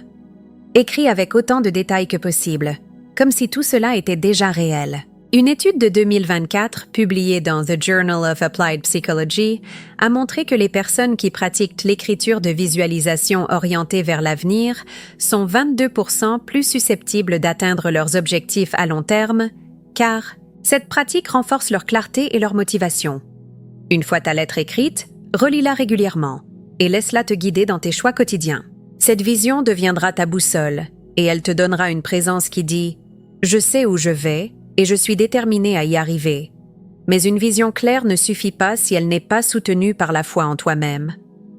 Écris avec autant de détails que possible, comme si tout cela était déjà réel. Une étude de 2024, publiée dans The Journal of Applied Psychology, a montré que les personnes qui pratiquent l'écriture de visualisation orientée vers l'avenir sont 22% plus susceptibles d'atteindre leurs objectifs à long terme, car cette pratique renforce leur clarté et leur motivation. Une fois ta lettre écrite, relis-la régulièrement et laisse-la te guider dans tes choix quotidiens. Cette vision deviendra ta boussole et elle te donnera une présence qui dit « Je sais où je vais » et je suis déterminée à y arriver. Mais une vision claire ne suffit pas si elle n'est pas soutenue par la foi en toi-même.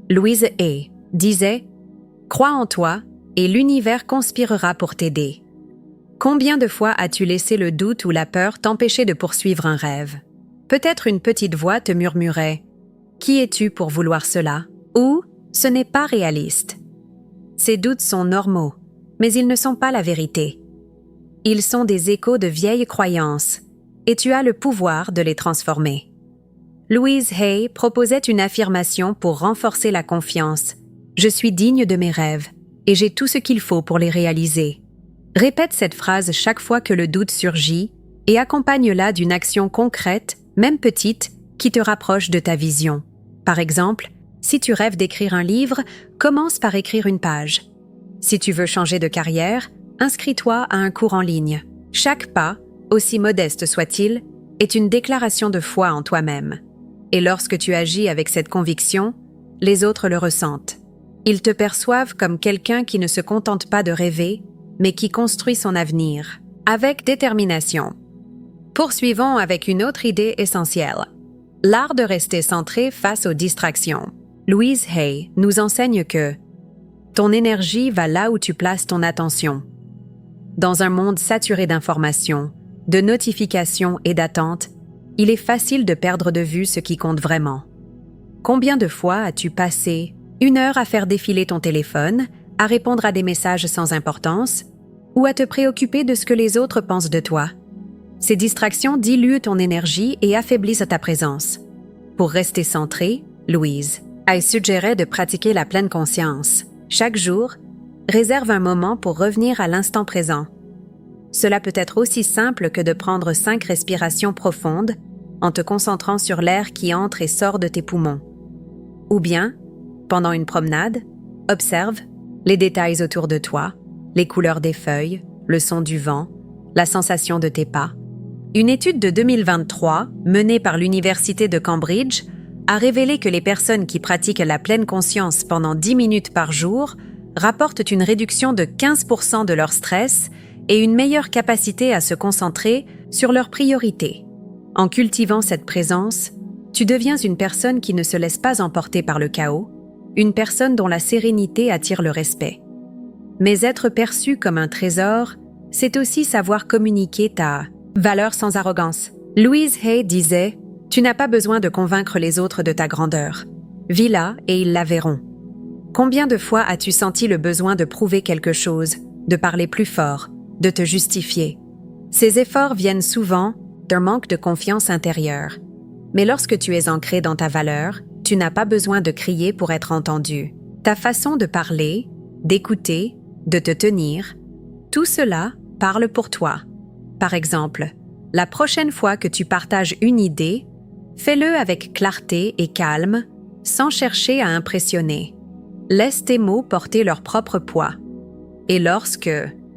Louise Hay disait « Crois en toi et l'univers conspirera pour t'aider ». Combien de fois as-tu laissé le doute ou la peur t'empêcher de poursuivre un rêve? Peut-être une petite voix te murmurait « Qui es-tu pour vouloir cela ?» ou « Ce n'est pas réaliste ». Ces doutes sont normaux, mais ils ne sont pas la vérité. Ils sont des échos de vieilles croyances, et tu as le pouvoir de les transformer. Louise Hay proposait une affirmation pour renforcer la confiance. « Je suis digne de mes rêves, et j'ai tout ce qu'il faut pour les réaliser. » Répète cette phrase chaque fois que le doute surgit, et accompagne-la d'une action concrète, même petite, qui te rapproche de ta vision. Par exemple, si tu rêves d'écrire un livre, commence par écrire une page. Si tu veux changer de carrière, inscris-toi à un cours en ligne. Chaque pas, aussi modeste soit-il, est une déclaration de foi en toi-même. Et lorsque tu agis avec cette conviction, les autres le ressentent. Ils te perçoivent comme quelqu'un qui ne se contente pas de rêver, mais qui construit son avenir, avec détermination. Poursuivons avec une autre idée essentielle. L'art de rester centré face aux distractions. Louise Hay nous enseigne que ton énergie va là où tu places ton attention. Dans un monde saturé d'informations, de notifications et d'attentes, il est facile de perdre de vue ce qui compte vraiment. Combien de fois as-tu passé 1 heure à faire défiler ton téléphone, à répondre à des messages sans importance, ou à te préoccuper de ce que les autres pensent de toi? Ces distractions diluent ton énergie et affaiblissent ta présence. Pour rester centré, Louise Hay suggérait de pratiquer la pleine conscience. Chaque jour, réserve un moment pour revenir à l'instant présent. Cela peut être aussi simple que de prendre 5 respirations profondes en te concentrant sur l'air qui entre et sort de tes poumons. Ou bien, pendant une promenade, observe les détails autour de toi, les couleurs des feuilles, le son du vent, la sensation de tes pas. Une étude de 2023, menée par l'Université de Cambridge, a révélé que les personnes qui pratiquent la pleine conscience pendant 10 minutes par jour rapportent une réduction de 15% de leur stress et une meilleure capacité à se concentrer sur leurs priorités. En cultivant cette présence, tu deviens une personne qui ne se laisse pas emporter par le chaos, une personne dont la sérénité attire le respect. Mais être perçu comme un trésor, c'est aussi savoir communiquer ta valeur sans arrogance. Louise Hay disait « Tu n'as pas besoin de convaincre les autres de ta grandeur. Vis-la et ils la verront. » Combien de fois as-tu senti le besoin de prouver quelque chose, de parler plus fort, de te justifier? Ces efforts viennent souvent d'un manque de confiance intérieure. Mais lorsque tu es ancré dans ta valeur, tu n'as pas besoin de crier pour être entendu. Ta façon de parler, d'écouter, de te tenir, tout cela parle pour toi. Par exemple, la prochaine fois que tu partages une idée, fais-le avec clarté et calme, sans chercher à impressionner. Laisse tes mots porter leur propre poids. Et lorsque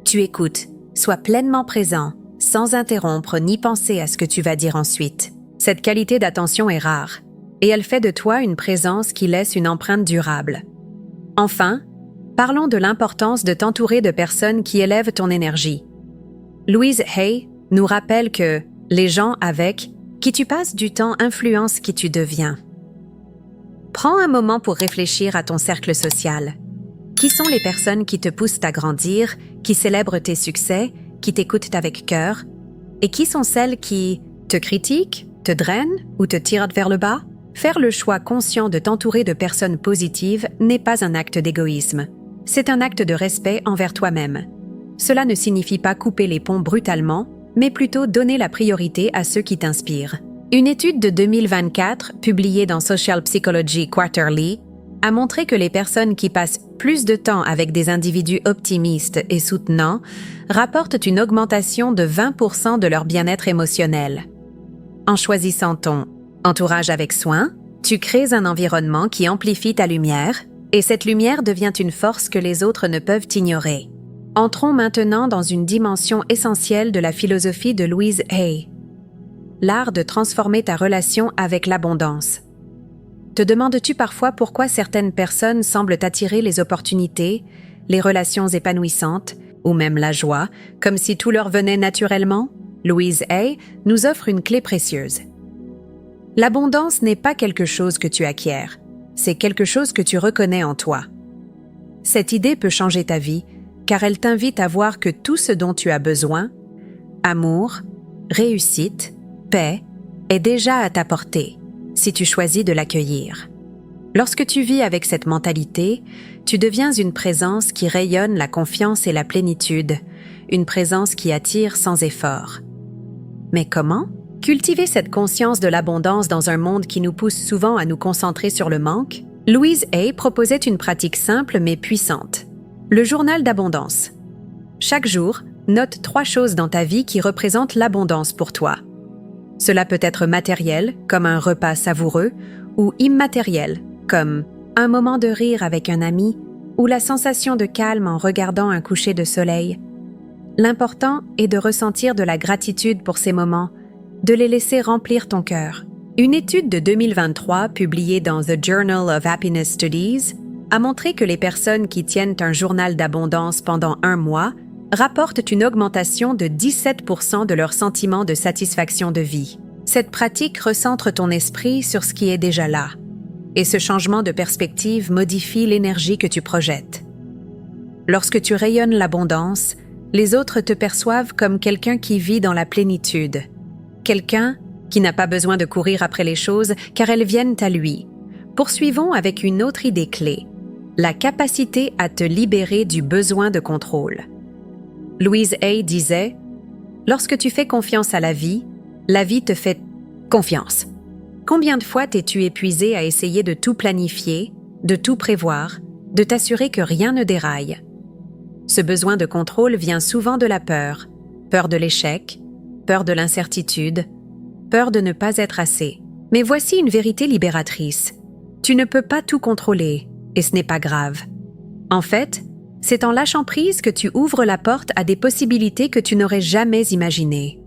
tu écoutes, sois pleinement présent, sans interrompre ni penser à ce que tu vas dire ensuite. Cette qualité d'attention est rare, et elle fait de toi une présence qui laisse une empreinte durable. Enfin, parlons de l'importance de t'entourer de personnes qui élèvent ton énergie. Louise Hay nous rappelle que les gens avec qui tu passes du temps influencent qui tu deviens. Prends un moment pour réfléchir à ton cercle social. Qui sont les personnes qui te poussent à grandir, qui célèbrent tes succès, qui t'écoutent avec cœur, et qui sont celles qui te critiquent, te drainent ou te tirent vers le bas? Faire le choix conscient de t'entourer de personnes positives n'est pas un acte d'égoïsme. C'est un acte de respect envers toi-même. Cela ne signifie pas couper les ponts brutalement, mais plutôt donner la priorité à ceux qui t'inspirent. Une étude de 2024, publiée dans Social Psychology Quarterly, a montré que les personnes qui passent plus de temps avec des individus optimistes et soutenants rapportent une augmentation de 20% de leur bien-être émotionnel. En choisissant ton entourage avec soin, tu crées un environnement qui amplifie ta lumière, et cette lumière devient une force que les autres ne peuvent ignorer. Entrons maintenant dans une dimension essentielle de la philosophie de Louise Hay, l'art de transformer ta relation avec l'abondance. Te demandes-tu parfois pourquoi certaines personnes semblent attirer les opportunités, les relations épanouissantes, ou même la joie, comme si tout leur venait naturellement? Louise Hay nous offre une clé précieuse. L'abondance n'est pas quelque chose que tu acquiers, c'est quelque chose que tu reconnais en toi. Cette idée peut changer ta vie, car elle t'invite à voir que tout ce dont tu as besoin, amour, réussite, paix, est déjà à ta portée, si tu choisis de l'accueillir. Lorsque tu vis avec cette mentalité, tu deviens une présence qui rayonne la confiance et la plénitude, une présence qui attire sans effort. Mais comment? Cultiver cette conscience de l'abondance dans un monde qui nous pousse souvent à nous concentrer sur le manque? Louise Hay proposait une pratique simple mais puissante. Le journal d'abondance. Chaque jour, note 3 choses dans ta vie qui représentent l'abondance pour toi. Cela peut être matériel, comme un repas savoureux, ou immatériel, comme un moment de rire avec un ami, ou la sensation de calme en regardant un coucher de soleil. L'important est de ressentir de la gratitude pour ces moments, de les laisser remplir ton cœur. Une étude de 2023, publiée dans The Journal of Happiness Studies, a montré que les personnes qui tiennent un journal d'abondance pendant 1 mois rapportent une augmentation de 17% de leur sentiment de satisfaction de vie. Cette pratique recentre ton esprit sur ce qui est déjà là, et ce changement de perspective modifie l'énergie que tu projettes. Lorsque tu rayonnes l'abondance, les autres te perçoivent comme quelqu'un qui vit dans la plénitude, quelqu'un qui n'a pas besoin de courir après les choses car elles viennent à lui, Poursuivons avec une autre idée clé, la capacité à te libérer du besoin de contrôle. Louise Hay disait « Lorsque tu fais confiance à la vie te fait confiance. » Combien de fois t'es-tu épuisé à essayer de tout planifier, de tout prévoir, de t'assurer que rien ne déraille? Ce besoin de contrôle vient souvent de la peur, peur de l'échec, peur de l'incertitude, peur de ne pas être assez. Mais voici une vérité libératrice. Tu ne peux pas tout contrôler, et ce n'est pas grave. En fait, c'est en lâchant prise que tu ouvres la porte à des possibilités que tu n'aurais jamais imaginées.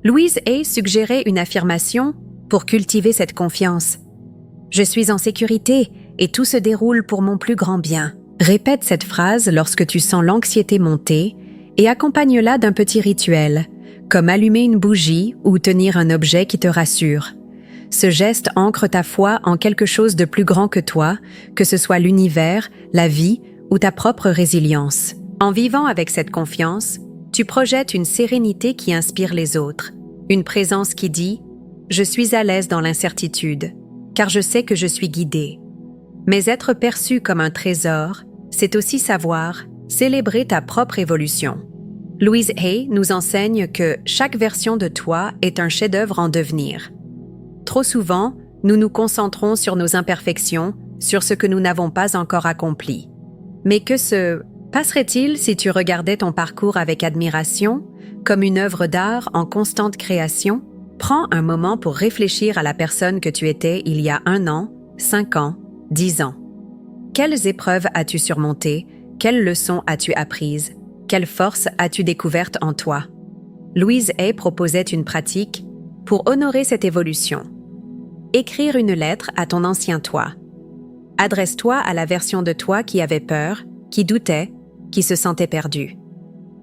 Louise Hay suggérait une affirmation pour cultiver cette confiance. « Je suis en sécurité et tout se déroule pour mon plus grand bien. » Répète cette phrase lorsque tu sens l'anxiété monter et accompagne-la d'un petit rituel, comme allumer une bougie ou tenir un objet qui te rassure. Ce geste ancre ta foi en quelque chose de plus grand que toi, que ce soit l'univers, la vie ou ta propre résilience. En vivant avec cette confiance, tu projettes une sérénité qui inspire les autres, une présence qui dit « Je suis à l'aise dans l'incertitude, car je sais que je suis guidé. » Mais être perçu comme un trésor, c'est aussi savoir célébrer ta propre évolution. Louise Hay nous enseigne que chaque version de toi est un chef-d'œuvre en devenir. Trop souvent, nous nous concentrons sur nos imperfections, sur ce que nous n'avons pas encore accompli. Mais que se passerait-il si tu regardais ton parcours avec admiration, comme une œuvre d'art en constante création? Prends un moment pour réfléchir à la personne que tu étais il y a 1 an, 5 ans, 10 ans. Quelles épreuves as-tu surmontées? Quelles leçons as-tu apprises? Quelle force as-tu découverte en toi? Louise Hay proposait une pratique pour honorer cette évolution. Écrire une lettre à ton ancien toi. Adresse-toi à la version de toi qui avait peur, qui doutait, qui se sentait perdue.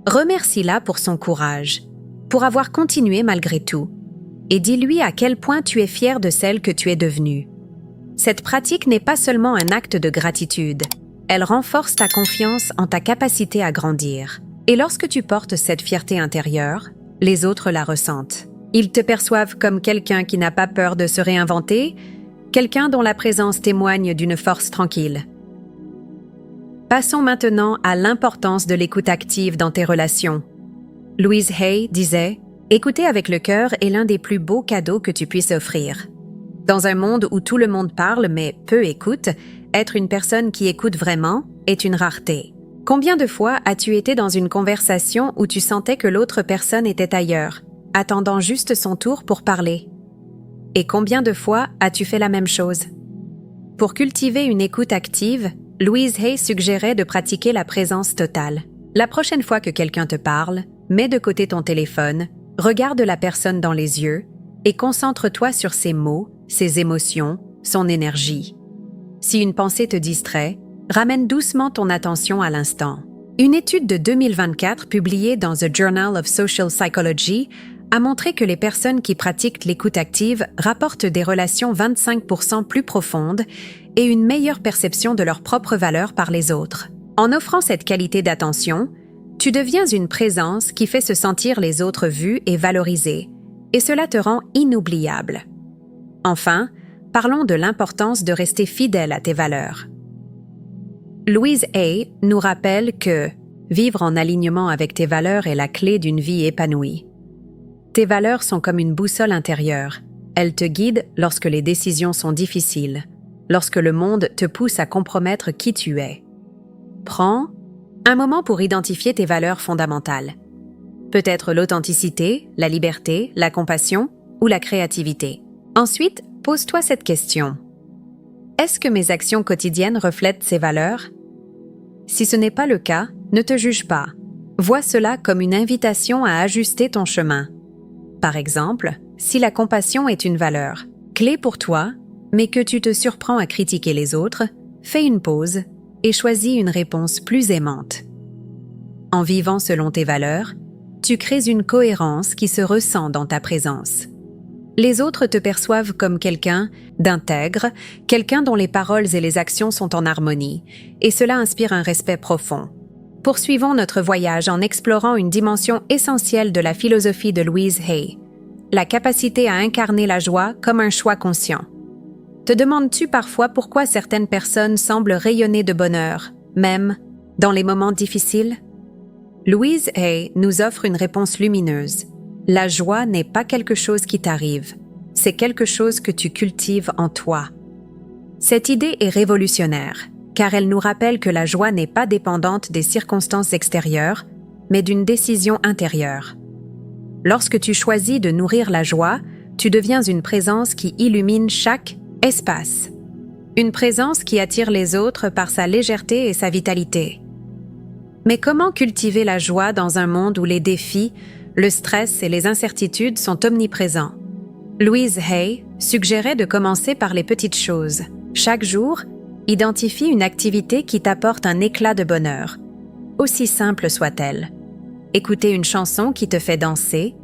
Remercie-la pour son courage, pour avoir continué malgré tout, et dis-lui à quel point tu es fier de celle que tu es devenue. Cette pratique n'est pas seulement un acte de gratitude, elle renforce ta confiance en ta capacité à grandir. Et lorsque tu portes cette fierté intérieure, les autres la ressentent. Ils te perçoivent comme quelqu'un qui n'a pas peur de se réinventer, quelqu'un dont la présence témoigne d'une force tranquille. Passons maintenant à l'importance de l'écoute active dans tes relations. Louise Hay disait « Écouter avec le cœur est l'un des plus beaux cadeaux que tu puisses offrir. » Dans un monde où tout le monde parle mais peu écoute, être une personne qui écoute vraiment est une rareté. Combien de fois as-tu été dans une conversation où tu sentais que l'autre personne était ailleurs, attendant juste son tour pour parler? Et combien de fois as-tu fait la même chose? Pour cultiver une écoute active, Louise Hay suggérait de pratiquer la présence totale. La prochaine fois que quelqu'un te parle, mets de côté ton téléphone, regarde la personne dans les yeux et concentre-toi sur ses mots, ses émotions, son énergie. Si une pensée te distrait, ramène doucement ton attention à l'instant. Une étude de 2024 publiée dans The Journal of Social Psychology a montré que les personnes qui pratiquent l'écoute active rapportent des relations 25% plus profondes et une meilleure perception de leur propre valeur par les autres. En offrant cette qualité d'attention, tu deviens une présence qui fait se sentir les autres vus et valorisés, et cela te rend inoubliable. Enfin, parlons de l'importance de rester fidèle à tes valeurs. Louise Hay nous rappelle que vivre en alignement avec tes valeurs est la clé d'une vie épanouie. Tes valeurs sont comme une boussole intérieure. Elles te guident lorsque les décisions sont difficiles, lorsque le monde te pousse à compromettre qui tu es. Prends un moment pour identifier tes valeurs fondamentales. Peut-être l'authenticité, la liberté, la compassion ou la créativité. Ensuite, pose-toi cette question. Est-ce que mes actions quotidiennes reflètent ces valeurs? Si ce n'est pas le cas, ne te juge pas. Vois cela comme une invitation à ajuster ton chemin. Par exemple, si la compassion est une valeur clé pour toi, mais que tu te surprends à critiquer les autres, fais une pause et choisis une réponse plus aimante. En vivant selon tes valeurs, tu crées une cohérence qui se ressent dans ta présence. Les autres te perçoivent comme quelqu'un d'intègre, quelqu'un dont les paroles et les actions sont en harmonie, et cela inspire un respect profond. Poursuivons notre voyage en explorant une dimension essentielle de la philosophie de Louise Hay, la capacité à incarner la joie comme un choix conscient. Te demandes-tu parfois pourquoi certaines personnes semblent rayonner de bonheur, même dans les moments difficiles? Louise Hay nous offre une réponse lumineuse. La joie n'est pas quelque chose qui t'arrive, c'est quelque chose que tu cultives en toi. Cette idée est révolutionnaire, car elle nous rappelle que la joie n'est pas dépendante des circonstances extérieures, mais d'une décision intérieure. Lorsque tu choisis de nourrir la joie, tu deviens une présence qui illumine chaque espace. Une présence qui attire les autres par sa légèreté et sa vitalité. Mais comment cultiver la joie dans un monde où les défis, le stress et les incertitudes sont omniprésents? Louise Hay suggérait de commencer par les petites choses. Chaque jour, identifie une activité qui t'apporte un éclat de bonheur, aussi simple soit-elle. Écouter une chanson qui te fait danser,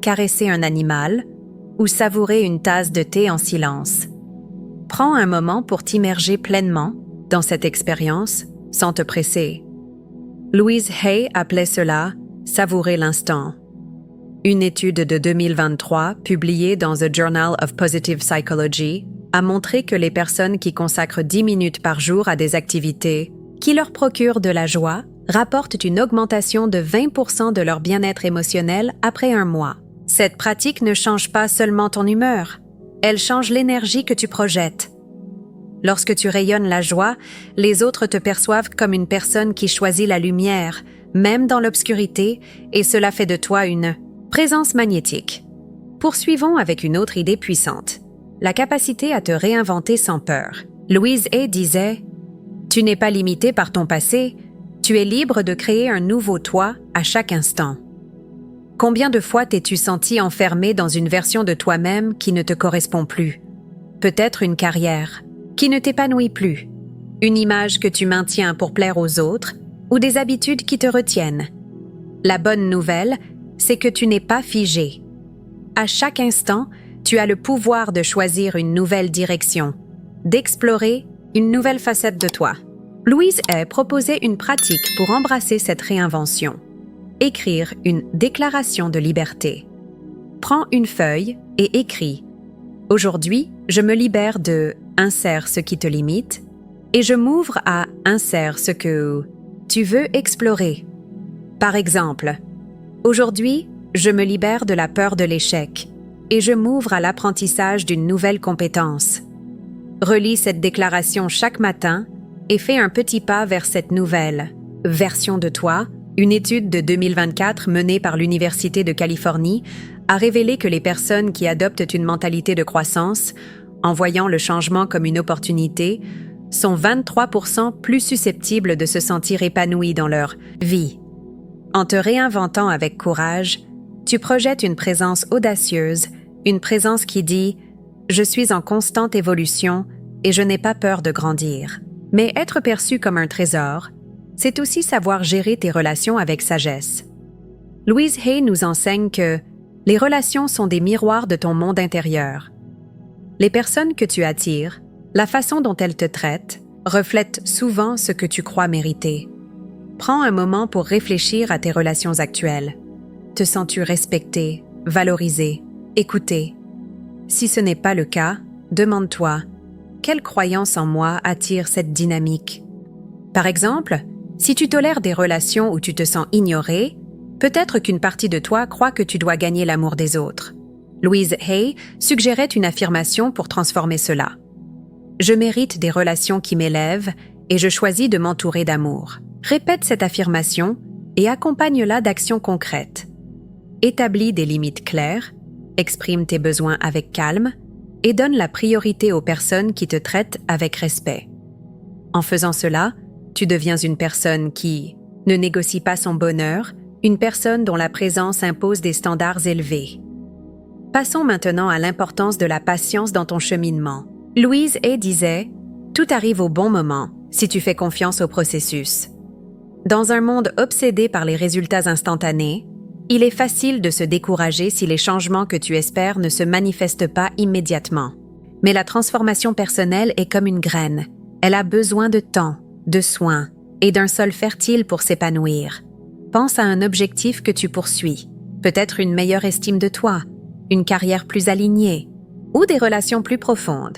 caresser un animal ou savourer une tasse de thé en silence. Prends un moment pour t'immerger pleinement dans cette expérience sans te presser. Louise Hay appelait cela « savourer l'instant ». Une étude de 2023, publiée dans The Journal of Positive Psychology, a montré que les personnes qui consacrent 10 minutes par jour à des activités qui leur procurent de la joie rapportent une augmentation de 20% de leur bien-être émotionnel après un mois. Cette pratique ne change pas seulement ton humeur, elle change l'énergie que tu projettes. Lorsque tu rayonnes la joie, les autres te perçoivent comme une personne qui choisit la lumière, même dans l'obscurité, et cela fait de toi une présence magnétique. Poursuivons avec une autre idée puissante, la capacité à te réinventer sans peur. Louise Hay disait « Tu n'es pas limité par ton passé, tu es libre de créer un nouveau toi à chaque instant. » Combien de fois t'es-tu senti enfermé dans une version de toi-même qui ne te correspond plus? Peut-être une carrière qui ne t'épanouit plus, une image que tu maintiens pour plaire aux autres ou des habitudes qui te retiennent. La bonne nouvelle, c'est que tu n'es pas figé. À chaque instant, tu as le pouvoir de choisir une nouvelle direction, d'explorer une nouvelle facette de toi. Louise Hay proposait une pratique pour embrasser cette réinvention. Écrire une déclaration de liberté. Prends une feuille et écris « Aujourd'hui, je me libère de « insère ce qui te limite » et je m'ouvre à « insère ce que tu veux explorer ». Par exemple, « Aujourd'hui, je me libère de la peur de l'échec et je m'ouvre à l'apprentissage d'une nouvelle compétence ». Relis cette déclaration chaque matin et fais un petit pas vers cette nouvelle version de toi. Une étude de 2024 menée par l'Université de Californie a révélé que les personnes qui adoptent une mentalité de croissance, en voyant le changement comme une opportunité, sont 23% plus susceptibles de se sentir épanouies dans leur vie. En te réinventant avec courage, tu projettes une présence audacieuse, une présence qui dit « Je suis en constante évolution et je n'ai pas peur de grandir ». Mais être perçu comme un trésor, c'est aussi savoir gérer tes relations avec sagesse. Louise Hay nous enseigne que les relations sont des miroirs de ton monde intérieur. Les personnes que tu attires, la façon dont elles te traitent, reflètent souvent ce que tu crois mériter. Prends un moment pour réfléchir à tes relations actuelles. Te sens-tu respecté, valorisé, écouté? Si ce n'est pas le cas, demande-toi « Quelle croyance en moi attire cette dynamique ?» Par exemple, si tu tolères des relations où tu te sens ignoré, peut-être qu'une partie de toi croit que tu dois gagner l'amour des autres. Louise Hay suggérait une affirmation pour transformer cela. « Je mérite des relations qui m'élèvent et je choisis de m'entourer d'amour. » Répète cette affirmation et accompagne-la d'actions concrètes. Établis des limites claires, exprime tes besoins avec calme et donne la priorité aux personnes qui te traitent avec respect. En faisant cela, tu deviens une personne qui ne négocie pas son bonheur, une personne dont la présence impose des standards élevés. Passons maintenant à l'importance de la patience dans ton cheminement. Louise Hay disait « Tout arrive au bon moment si tu fais confiance au processus ». Dans un monde obsédé par les résultats instantanés, il est facile de se décourager si les changements que tu espères ne se manifestent pas immédiatement. Mais la transformation personnelle est comme une graine. Elle a besoin de temps, de soins et d'un sol fertile pour s'épanouir. Pense à un objectif que tu poursuis, peut-être une meilleure estime de toi, une carrière plus alignée ou des relations plus profondes.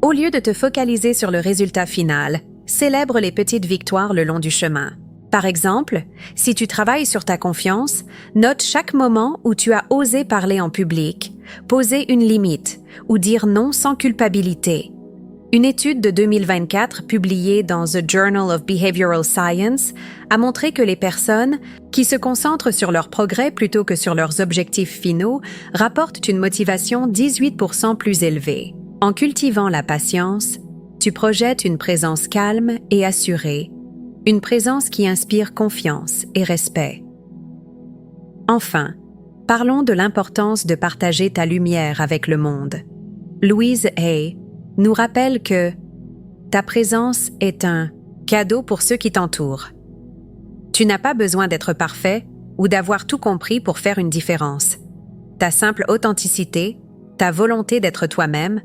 Au lieu de te focaliser sur le résultat final, célèbre les petites victoires le long du chemin. Par exemple, si tu travailles sur ta confiance, note chaque moment où tu as osé parler en public, poser une limite ou dire non sans culpabilité. Une étude de 2024 publiée dans The Journal of Behavioral Science a montré que les personnes qui se concentrent sur leurs progrès plutôt que sur leurs objectifs finaux rapportent une motivation 18% plus élevée. En cultivant la patience, tu projettes une présence calme et assurée, une présence qui inspire confiance et respect. Enfin, parlons de l'importance de partager ta lumière avec le monde. Louise Hay nous rappelle que ta présence est un cadeau pour ceux qui t'entourent. Tu n'as pas besoin d'être parfait ou d'avoir tout compris pour faire une différence. Ta simple authenticité, ta volonté d'être toi-même,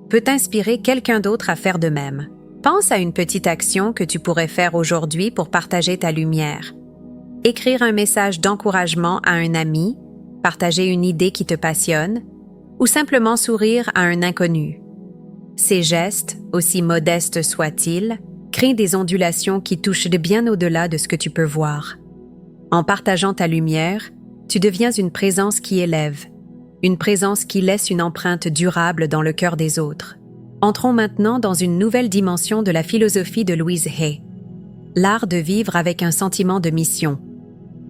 peut inspirer quelqu'un d'autre à faire de même. Pense à une petite action que tu pourrais faire aujourd'hui pour partager ta lumière. Écrire un message d'encouragement à un ami, partager une idée qui te passionne, ou simplement sourire à un inconnu. Ces gestes, aussi modestes soient-ils, créent des ondulations qui touchent de bien au-delà de ce que tu peux voir. En partageant ta lumière, tu deviens une présence qui élève, une présence qui laisse une empreinte durable dans le cœur des autres. Entrons maintenant dans une nouvelle dimension de la philosophie de Louise Hay, l'art de vivre avec un sentiment de mission.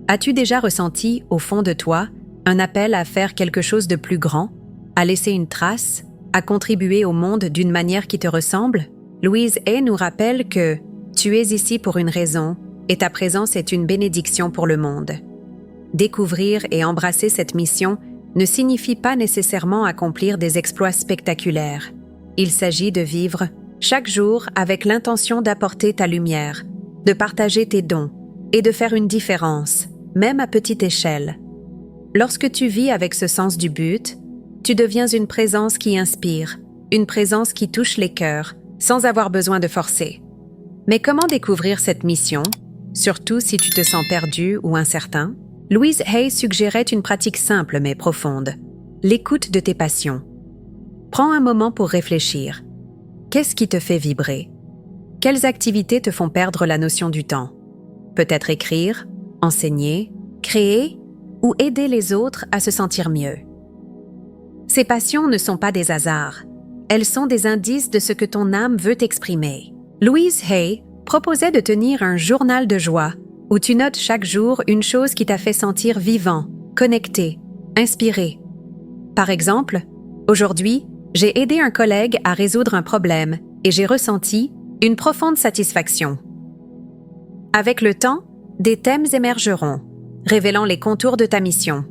As-tu déjà ressenti, au fond de toi, un appel à faire quelque chose de plus grand, à laisser une trace, à contribuer au monde d'une manière qui te ressemble? Louise Hay nous rappelle que tu es ici pour une raison et ta présence est une bénédiction pour le monde. Découvrir et embrasser cette mission ne signifie pas nécessairement accomplir des exploits spectaculaires. Il s'agit de vivre chaque jour avec l'intention d'apporter ta lumière, de partager tes dons et de faire une différence, même à petite échelle. Lorsque tu vis avec ce sens du but, tu deviens une présence qui inspire, une présence qui touche les cœurs, sans avoir besoin de forcer. Mais comment découvrir cette mission, surtout si tu te sens perdu ou incertain? Louise Hay suggérait une pratique simple mais profonde, l'écoute de tes passions. Prends un moment pour réfléchir. Qu'est-ce qui te fait vibrer? Quelles activités te font perdre la notion du temps? Peut-être écrire, enseigner, créer ou aider les autres à se sentir mieux. Ces passions ne sont pas des hasards. Elles sont des indices de ce que ton âme veut exprimer. Louise Hay proposait de tenir un journal de joie où tu notes chaque jour une chose qui t'a fait sentir vivant, connecté, inspiré. Par exemple, aujourd'hui, j'ai aidé un collègue à résoudre un problème et j'ai ressenti une profonde satisfaction. Avec le temps, des thèmes émergeront, révélant les contours de ta mission.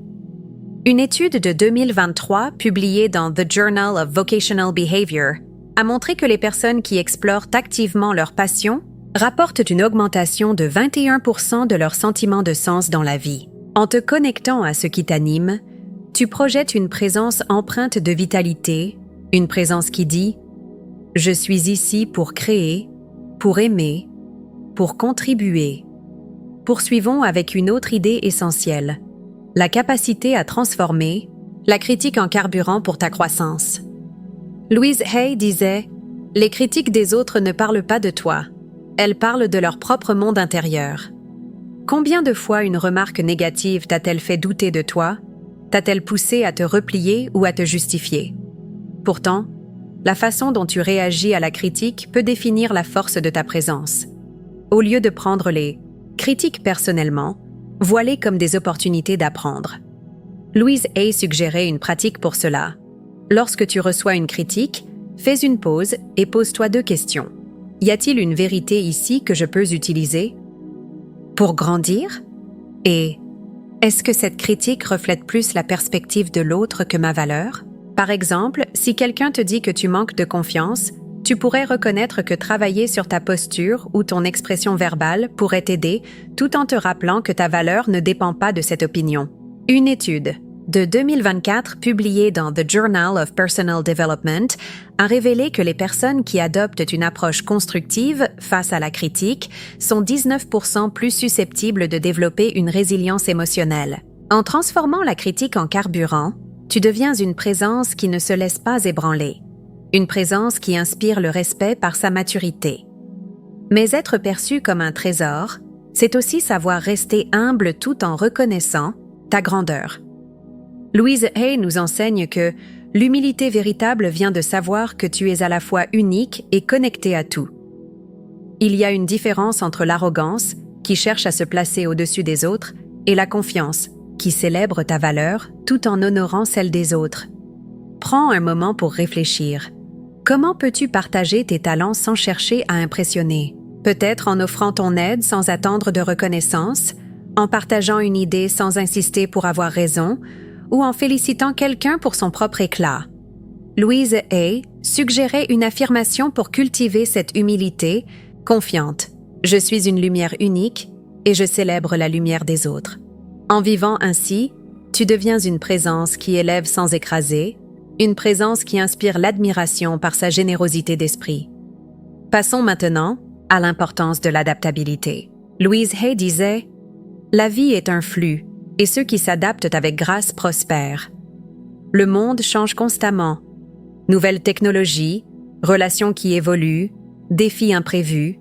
Une étude de 2023, publiée dans The Journal of Vocational Behavior, a montré que les personnes qui explorent activement leur passion rapportent une augmentation de 21% de leur sentiment de sens dans la vie. En te connectant à ce qui t'anime, tu projettes une présence empreinte de vitalité, une présence qui dit « Je suis ici pour créer, pour aimer, pour contribuer ». Poursuivons avec une autre idée essentielle, la capacité à transformer la critique en carburant pour ta croissance. Louise Hay disait « Les critiques des autres ne parlent pas de toi, elles parlent de leur propre monde intérieur. » Combien de fois une remarque négative t'a-t-elle fait douter de toi? T'a-t-elle poussé à te replier ou à te justifier? Pourtant, la façon dont tu réagis à la critique peut définir la force de ta présence. Au lieu de prendre les critiques personnellement, vois-les comme des opportunités d'apprendre. Louise Hay suggérait une pratique pour cela. Lorsque tu reçois une critique, fais une pause et pose-toi 2 questions. Y a-t-il une vérité ici que je peux utiliser pour grandir? Et est-ce que cette critique reflète plus la perspective de l'autre que ma valeur? Par exemple, si quelqu'un te dit que tu manques de confiance, tu pourrais reconnaître que travailler sur ta posture ou ton expression verbale pourrait t'aider tout en te rappelant que ta valeur ne dépend pas de cette opinion. Une étude de 2024 publiée dans The Journal of Personal Development a révélé que les personnes qui adoptent une approche constructive face à la critique sont 19% plus susceptibles de développer une résilience émotionnelle. En transformant la critique en carburant, tu deviens une présence qui ne se laisse pas ébranler. une présence qui inspire le respect par sa maturité. Mais être perçu comme un trésor, c'est aussi savoir rester humble tout en reconnaissant ta grandeur. Louise Hay nous enseigne que l'humilité véritable vient de savoir que tu es à la fois unique et connecté à tout. Il y a une différence entre l'arrogance, qui cherche à se placer au-dessus des autres, et la confiance, qui célèbre ta valeur tout en honorant celle des autres. Prends un moment pour réfléchir. Comment peux-tu partager tes talents sans chercher à impressionner? Peut-être en offrant ton aide sans attendre de reconnaissance, en partageant une idée sans insister pour avoir raison, ou en félicitant quelqu'un pour son propre éclat. Louise Hay suggérait une affirmation pour cultiver cette humilité, confiante. Je suis une lumière unique et je célèbre la lumière des autres. En vivant ainsi, tu deviens une présence qui élève sans écraser, une présence qui inspire l'admiration par sa générosité d'esprit. Passons maintenant à l'importance de l'adaptabilité. Louise Hay disait « La vie est un flux, et ceux qui s'adaptent avec grâce prospèrent. Le monde change constamment. Nouvelles technologies, relations qui évoluent, défis imprévus.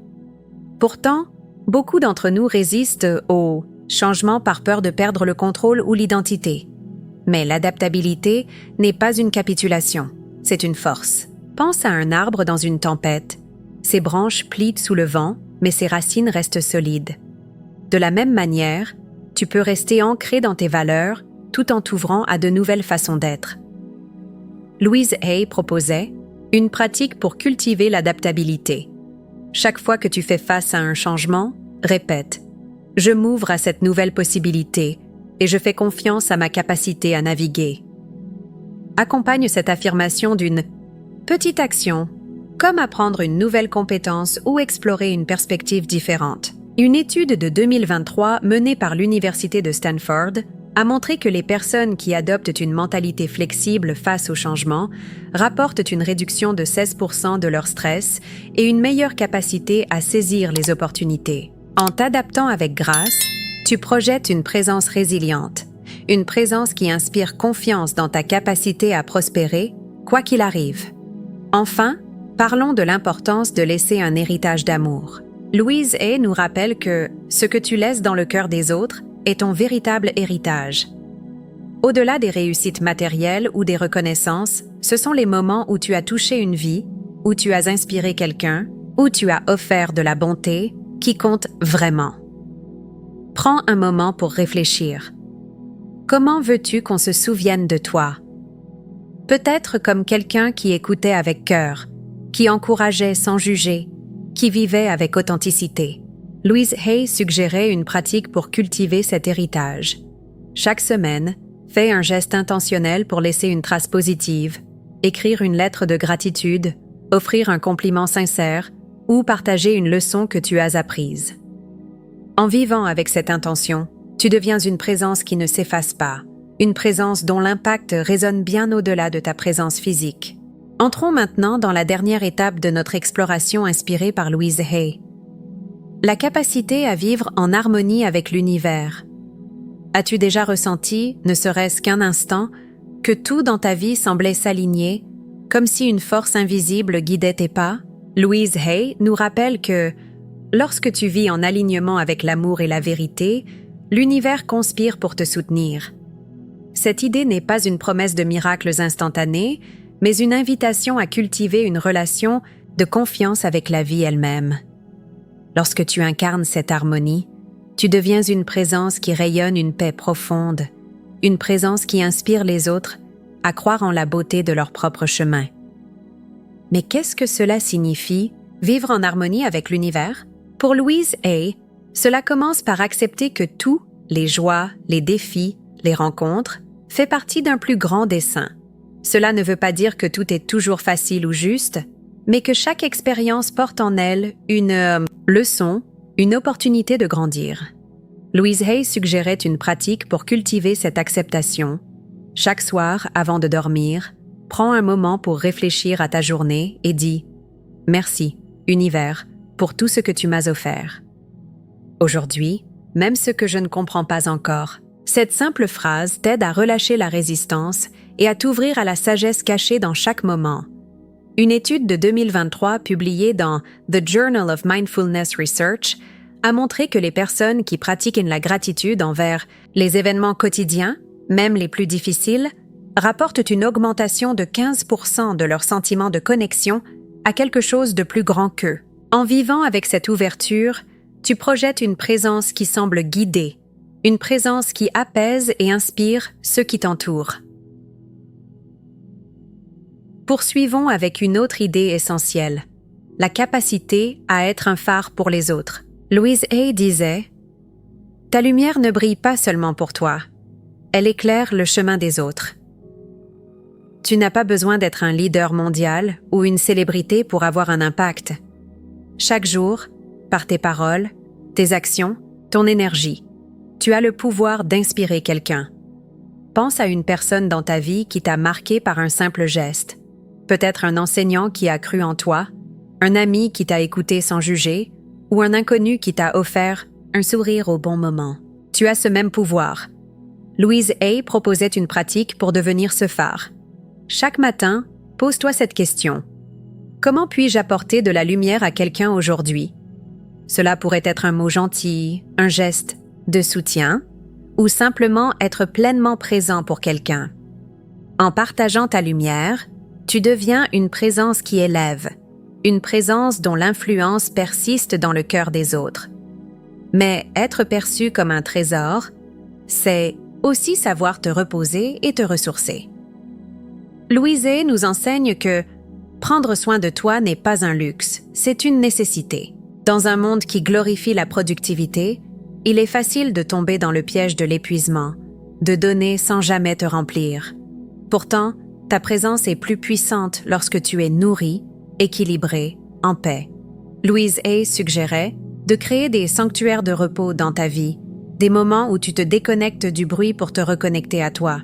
Pourtant, beaucoup d'entre nous résistent au changement par peur de perdre le contrôle ou l'identité. Mais l'adaptabilité n'est pas une capitulation, c'est une force. Pense à un arbre dans une tempête. Ses branches plient sous le vent, mais ses racines restent solides. De la même manière, tu peux rester ancré dans tes valeurs tout en t'ouvrant à de nouvelles façons d'être. Louise Hay proposait une pratique pour cultiver l'adaptabilité. Chaque fois que tu fais face à un changement, répète « Je m'ouvre à cette nouvelle possibilité et je fais confiance à ma capacité à naviguer. » Accompagne cette affirmation d'une petite action, comme apprendre une nouvelle compétence ou explorer une perspective différente. Une étude de 2023 menée par l'Université de Stanford a montré que les personnes qui adoptent une mentalité flexible face au changement rapportent une réduction de 16% de leur stress et une meilleure capacité à saisir les opportunités. En t'adaptant avec grâce, tu projettes une présence résiliente, une présence qui inspire confiance dans ta capacité à prospérer, quoi qu'il arrive. Enfin, parlons de l'importance de laisser un héritage d'amour. Louise Hay nous rappelle que ce que tu laisses dans le cœur des autres est ton véritable héritage. Au-delà des réussites matérielles ou des reconnaissances, ce sont les moments où tu as touché une vie, où tu as inspiré quelqu'un, où tu as offert de la bonté, qui comptent vraiment. Prends un moment pour réfléchir. Comment veux-tu qu'on se souvienne de toi? Peut-être comme quelqu'un qui écoutait avec cœur, qui encourageait sans juger, qui vivait avec authenticité. Louise Hay suggérait une pratique pour cultiver cet héritage. Chaque semaine, fais un geste intentionnel pour laisser une trace positive, écrire une lettre de gratitude, offrir un compliment sincère ou partager une leçon que tu as apprise. En vivant avec cette intention, tu deviens une présence qui ne s'efface pas, une présence dont l'impact résonne bien au-delà de ta présence physique. Entrons maintenant dans la dernière étape de notre exploration inspirée par Louise Hay. La capacité à vivre en harmonie avec l'univers. As-tu déjà ressenti, ne serait-ce qu'un instant, que tout dans ta vie semblait s'aligner, comme si une force invisible guidait tes pas? Louise Hay nous rappelle que, lorsque tu vis en alignement avec l'amour et la vérité, l'univers conspire pour te soutenir. Cette idée n'est pas une promesse de miracles instantanés, mais une invitation à cultiver une relation de confiance avec la vie elle-même. Lorsque tu incarnes cette harmonie, tu deviens une présence qui rayonne une paix profonde, une présence qui inspire les autres à croire en la beauté de leur propre chemin. Mais qu'est-ce que cela signifie, vivre en harmonie avec l'univers? Pour Louise Hay, cela commence par accepter que tout, les joies, les défis, les rencontres, fait partie d'un plus grand dessein. Cela ne veut pas dire que tout est toujours facile ou juste, mais que chaque expérience porte en elle une leçon, une opportunité de grandir. Louise Hay suggérait une pratique pour cultiver cette acceptation. Chaque soir, avant de dormir, prends un moment pour réfléchir à ta journée et dis « Merci, univers, pour tout ce que tu m'as offert. » Aujourd'hui, même ce que je ne comprends pas encore, cette simple phrase t'aide à relâcher la résistance et à t'ouvrir à la sagesse cachée dans chaque moment. Une étude de 2023 publiée dans The Journal of Mindfulness Research a montré que les personnes qui pratiquent la gratitude envers les événements quotidiens, même les plus difficiles, rapportent une augmentation de 15% de leur sentiment de connexion à quelque chose de plus grand qu'eux. En vivant avec cette ouverture, tu projettes une présence qui semble guider, une présence qui apaise et inspire ceux qui t'entourent. Poursuivons avec une autre idée essentielle, la capacité à être un phare pour les autres. Louise Hay disait « Ta lumière ne brille pas seulement pour toi, elle éclaire le chemin des autres. » Tu n'as pas besoin d'être un leader mondial ou une célébrité pour avoir un impact. Chaque jour, par tes paroles, tes actions, ton énergie, tu as le pouvoir d'inspirer quelqu'un. Pense à une personne dans ta vie qui t'a marqué par un simple geste. Peut-être un enseignant qui a cru en toi, un ami qui t'a écouté sans juger, ou un inconnu qui t'a offert un sourire au bon moment. Tu as ce même pouvoir. Louise Hay proposait une pratique pour devenir ce phare. Chaque matin, pose-toi cette question. Comment puis-je apporter de la lumière à quelqu'un aujourd'hui? Cela pourrait être un mot gentil, un geste de soutien, ou simplement être pleinement présent pour quelqu'un. En partageant ta lumière, tu deviens une présence qui élève, une présence dont l'influence persiste dans le cœur des autres. Mais être perçu comme un trésor, c'est aussi savoir te reposer et te ressourcer. Louise Hay nous enseigne que prendre soin de toi n'est pas un luxe, c'est une nécessité. Dans un monde qui glorifie la productivité, il est facile de tomber dans le piège de l'épuisement, de donner sans jamais te remplir. Pourtant, ta présence est plus puissante lorsque tu es nourri, équilibré, en paix. Louise Hay suggérait de créer des sanctuaires de repos dans ta vie, des moments où tu te déconnectes du bruit pour te reconnecter à toi.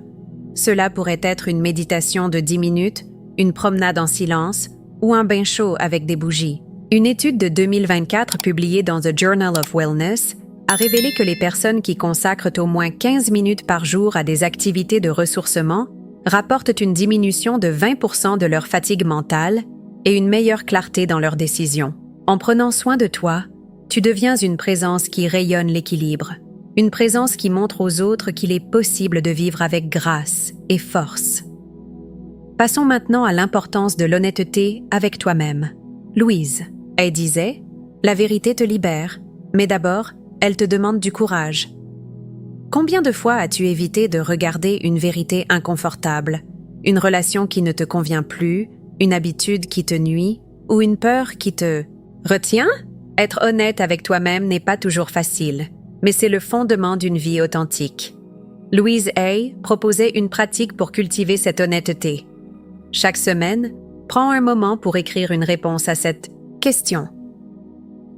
Cela pourrait être une méditation de 10 minutes, une promenade en silence ou un bain chaud avec des bougies. Une étude de 2024 publiée dans The Journal of Wellness a révélé que les personnes qui consacrent au moins 15 minutes par jour à des activités de ressourcement rapportent une diminution de 20% de leur fatigue mentale et une meilleure clarté dans leurs décisions. En prenant soin de toi, tu deviens une présence qui rayonne l'équilibre, une présence qui montre aux autres qu'il est possible de vivre avec grâce et force. Passons maintenant à l'importance de l'honnêteté avec toi-même. Louise, elle disait, « La vérité te libère, mais d'abord, elle te demande du courage. » Combien de fois as-tu évité de regarder une vérité inconfortable, une relation qui ne te convient plus, une habitude qui te nuit ou une peur qui te retient? Être honnête avec toi-même n'est pas toujours facile, mais c'est le fondement d'une vie authentique. Louise Hay proposait une pratique pour cultiver cette honnêteté. Chaque semaine, prends un moment pour écrire une réponse à cette question.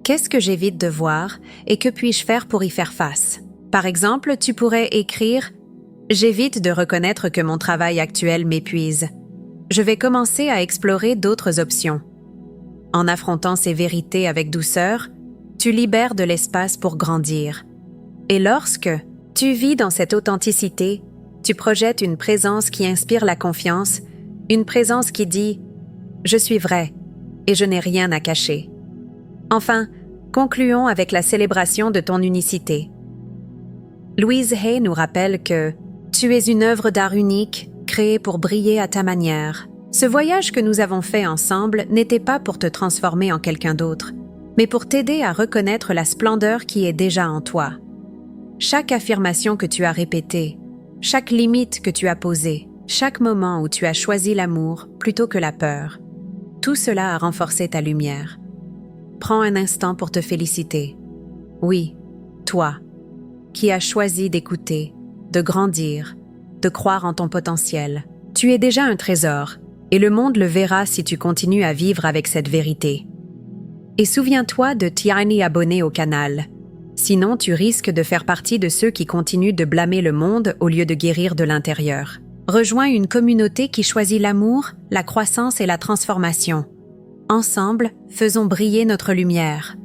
Qu'est-ce que j'évite de voir et que puis-je faire pour y faire face? Par exemple, tu pourrais écrire « J'évite de reconnaître que mon travail actuel m'épuise. Je vais commencer à explorer d'autres options. » En affrontant ces vérités avec douceur, tu libères de l'espace pour grandir. Et lorsque tu vis dans cette authenticité, tu projettes une présence qui inspire la confiance, une présence qui dit « Je suis vrai et je n'ai rien à cacher. » Enfin, concluons avec la célébration de ton unicité. Louise Hay nous rappelle que « Tu es une œuvre d'art unique, créée pour briller à ta manière. » Ce voyage que nous avons fait ensemble n'était pas pour te transformer en quelqu'un d'autre, mais pour t'aider à reconnaître la splendeur qui est déjà en toi. Chaque affirmation que tu as répétée, chaque limite que tu as posée, chaque moment où tu as choisi l'amour plutôt que la peur, tout cela a renforcé ta lumière. Prends un instant pour te féliciter. Oui, toi, qui as choisi d'écouter, de grandir, de croire en ton potentiel. Tu es déjà un trésor, et le monde le verra si tu continues à vivre avec cette vérité. Et souviens-toi de t'y abonner au canal. Sinon, tu risques de faire partie de ceux qui continuent de blâmer le monde au lieu de guérir de l'intérieur. Rejoins une communauté qui choisit l'amour, la croissance et la transformation. Ensemble, faisons briller notre lumière.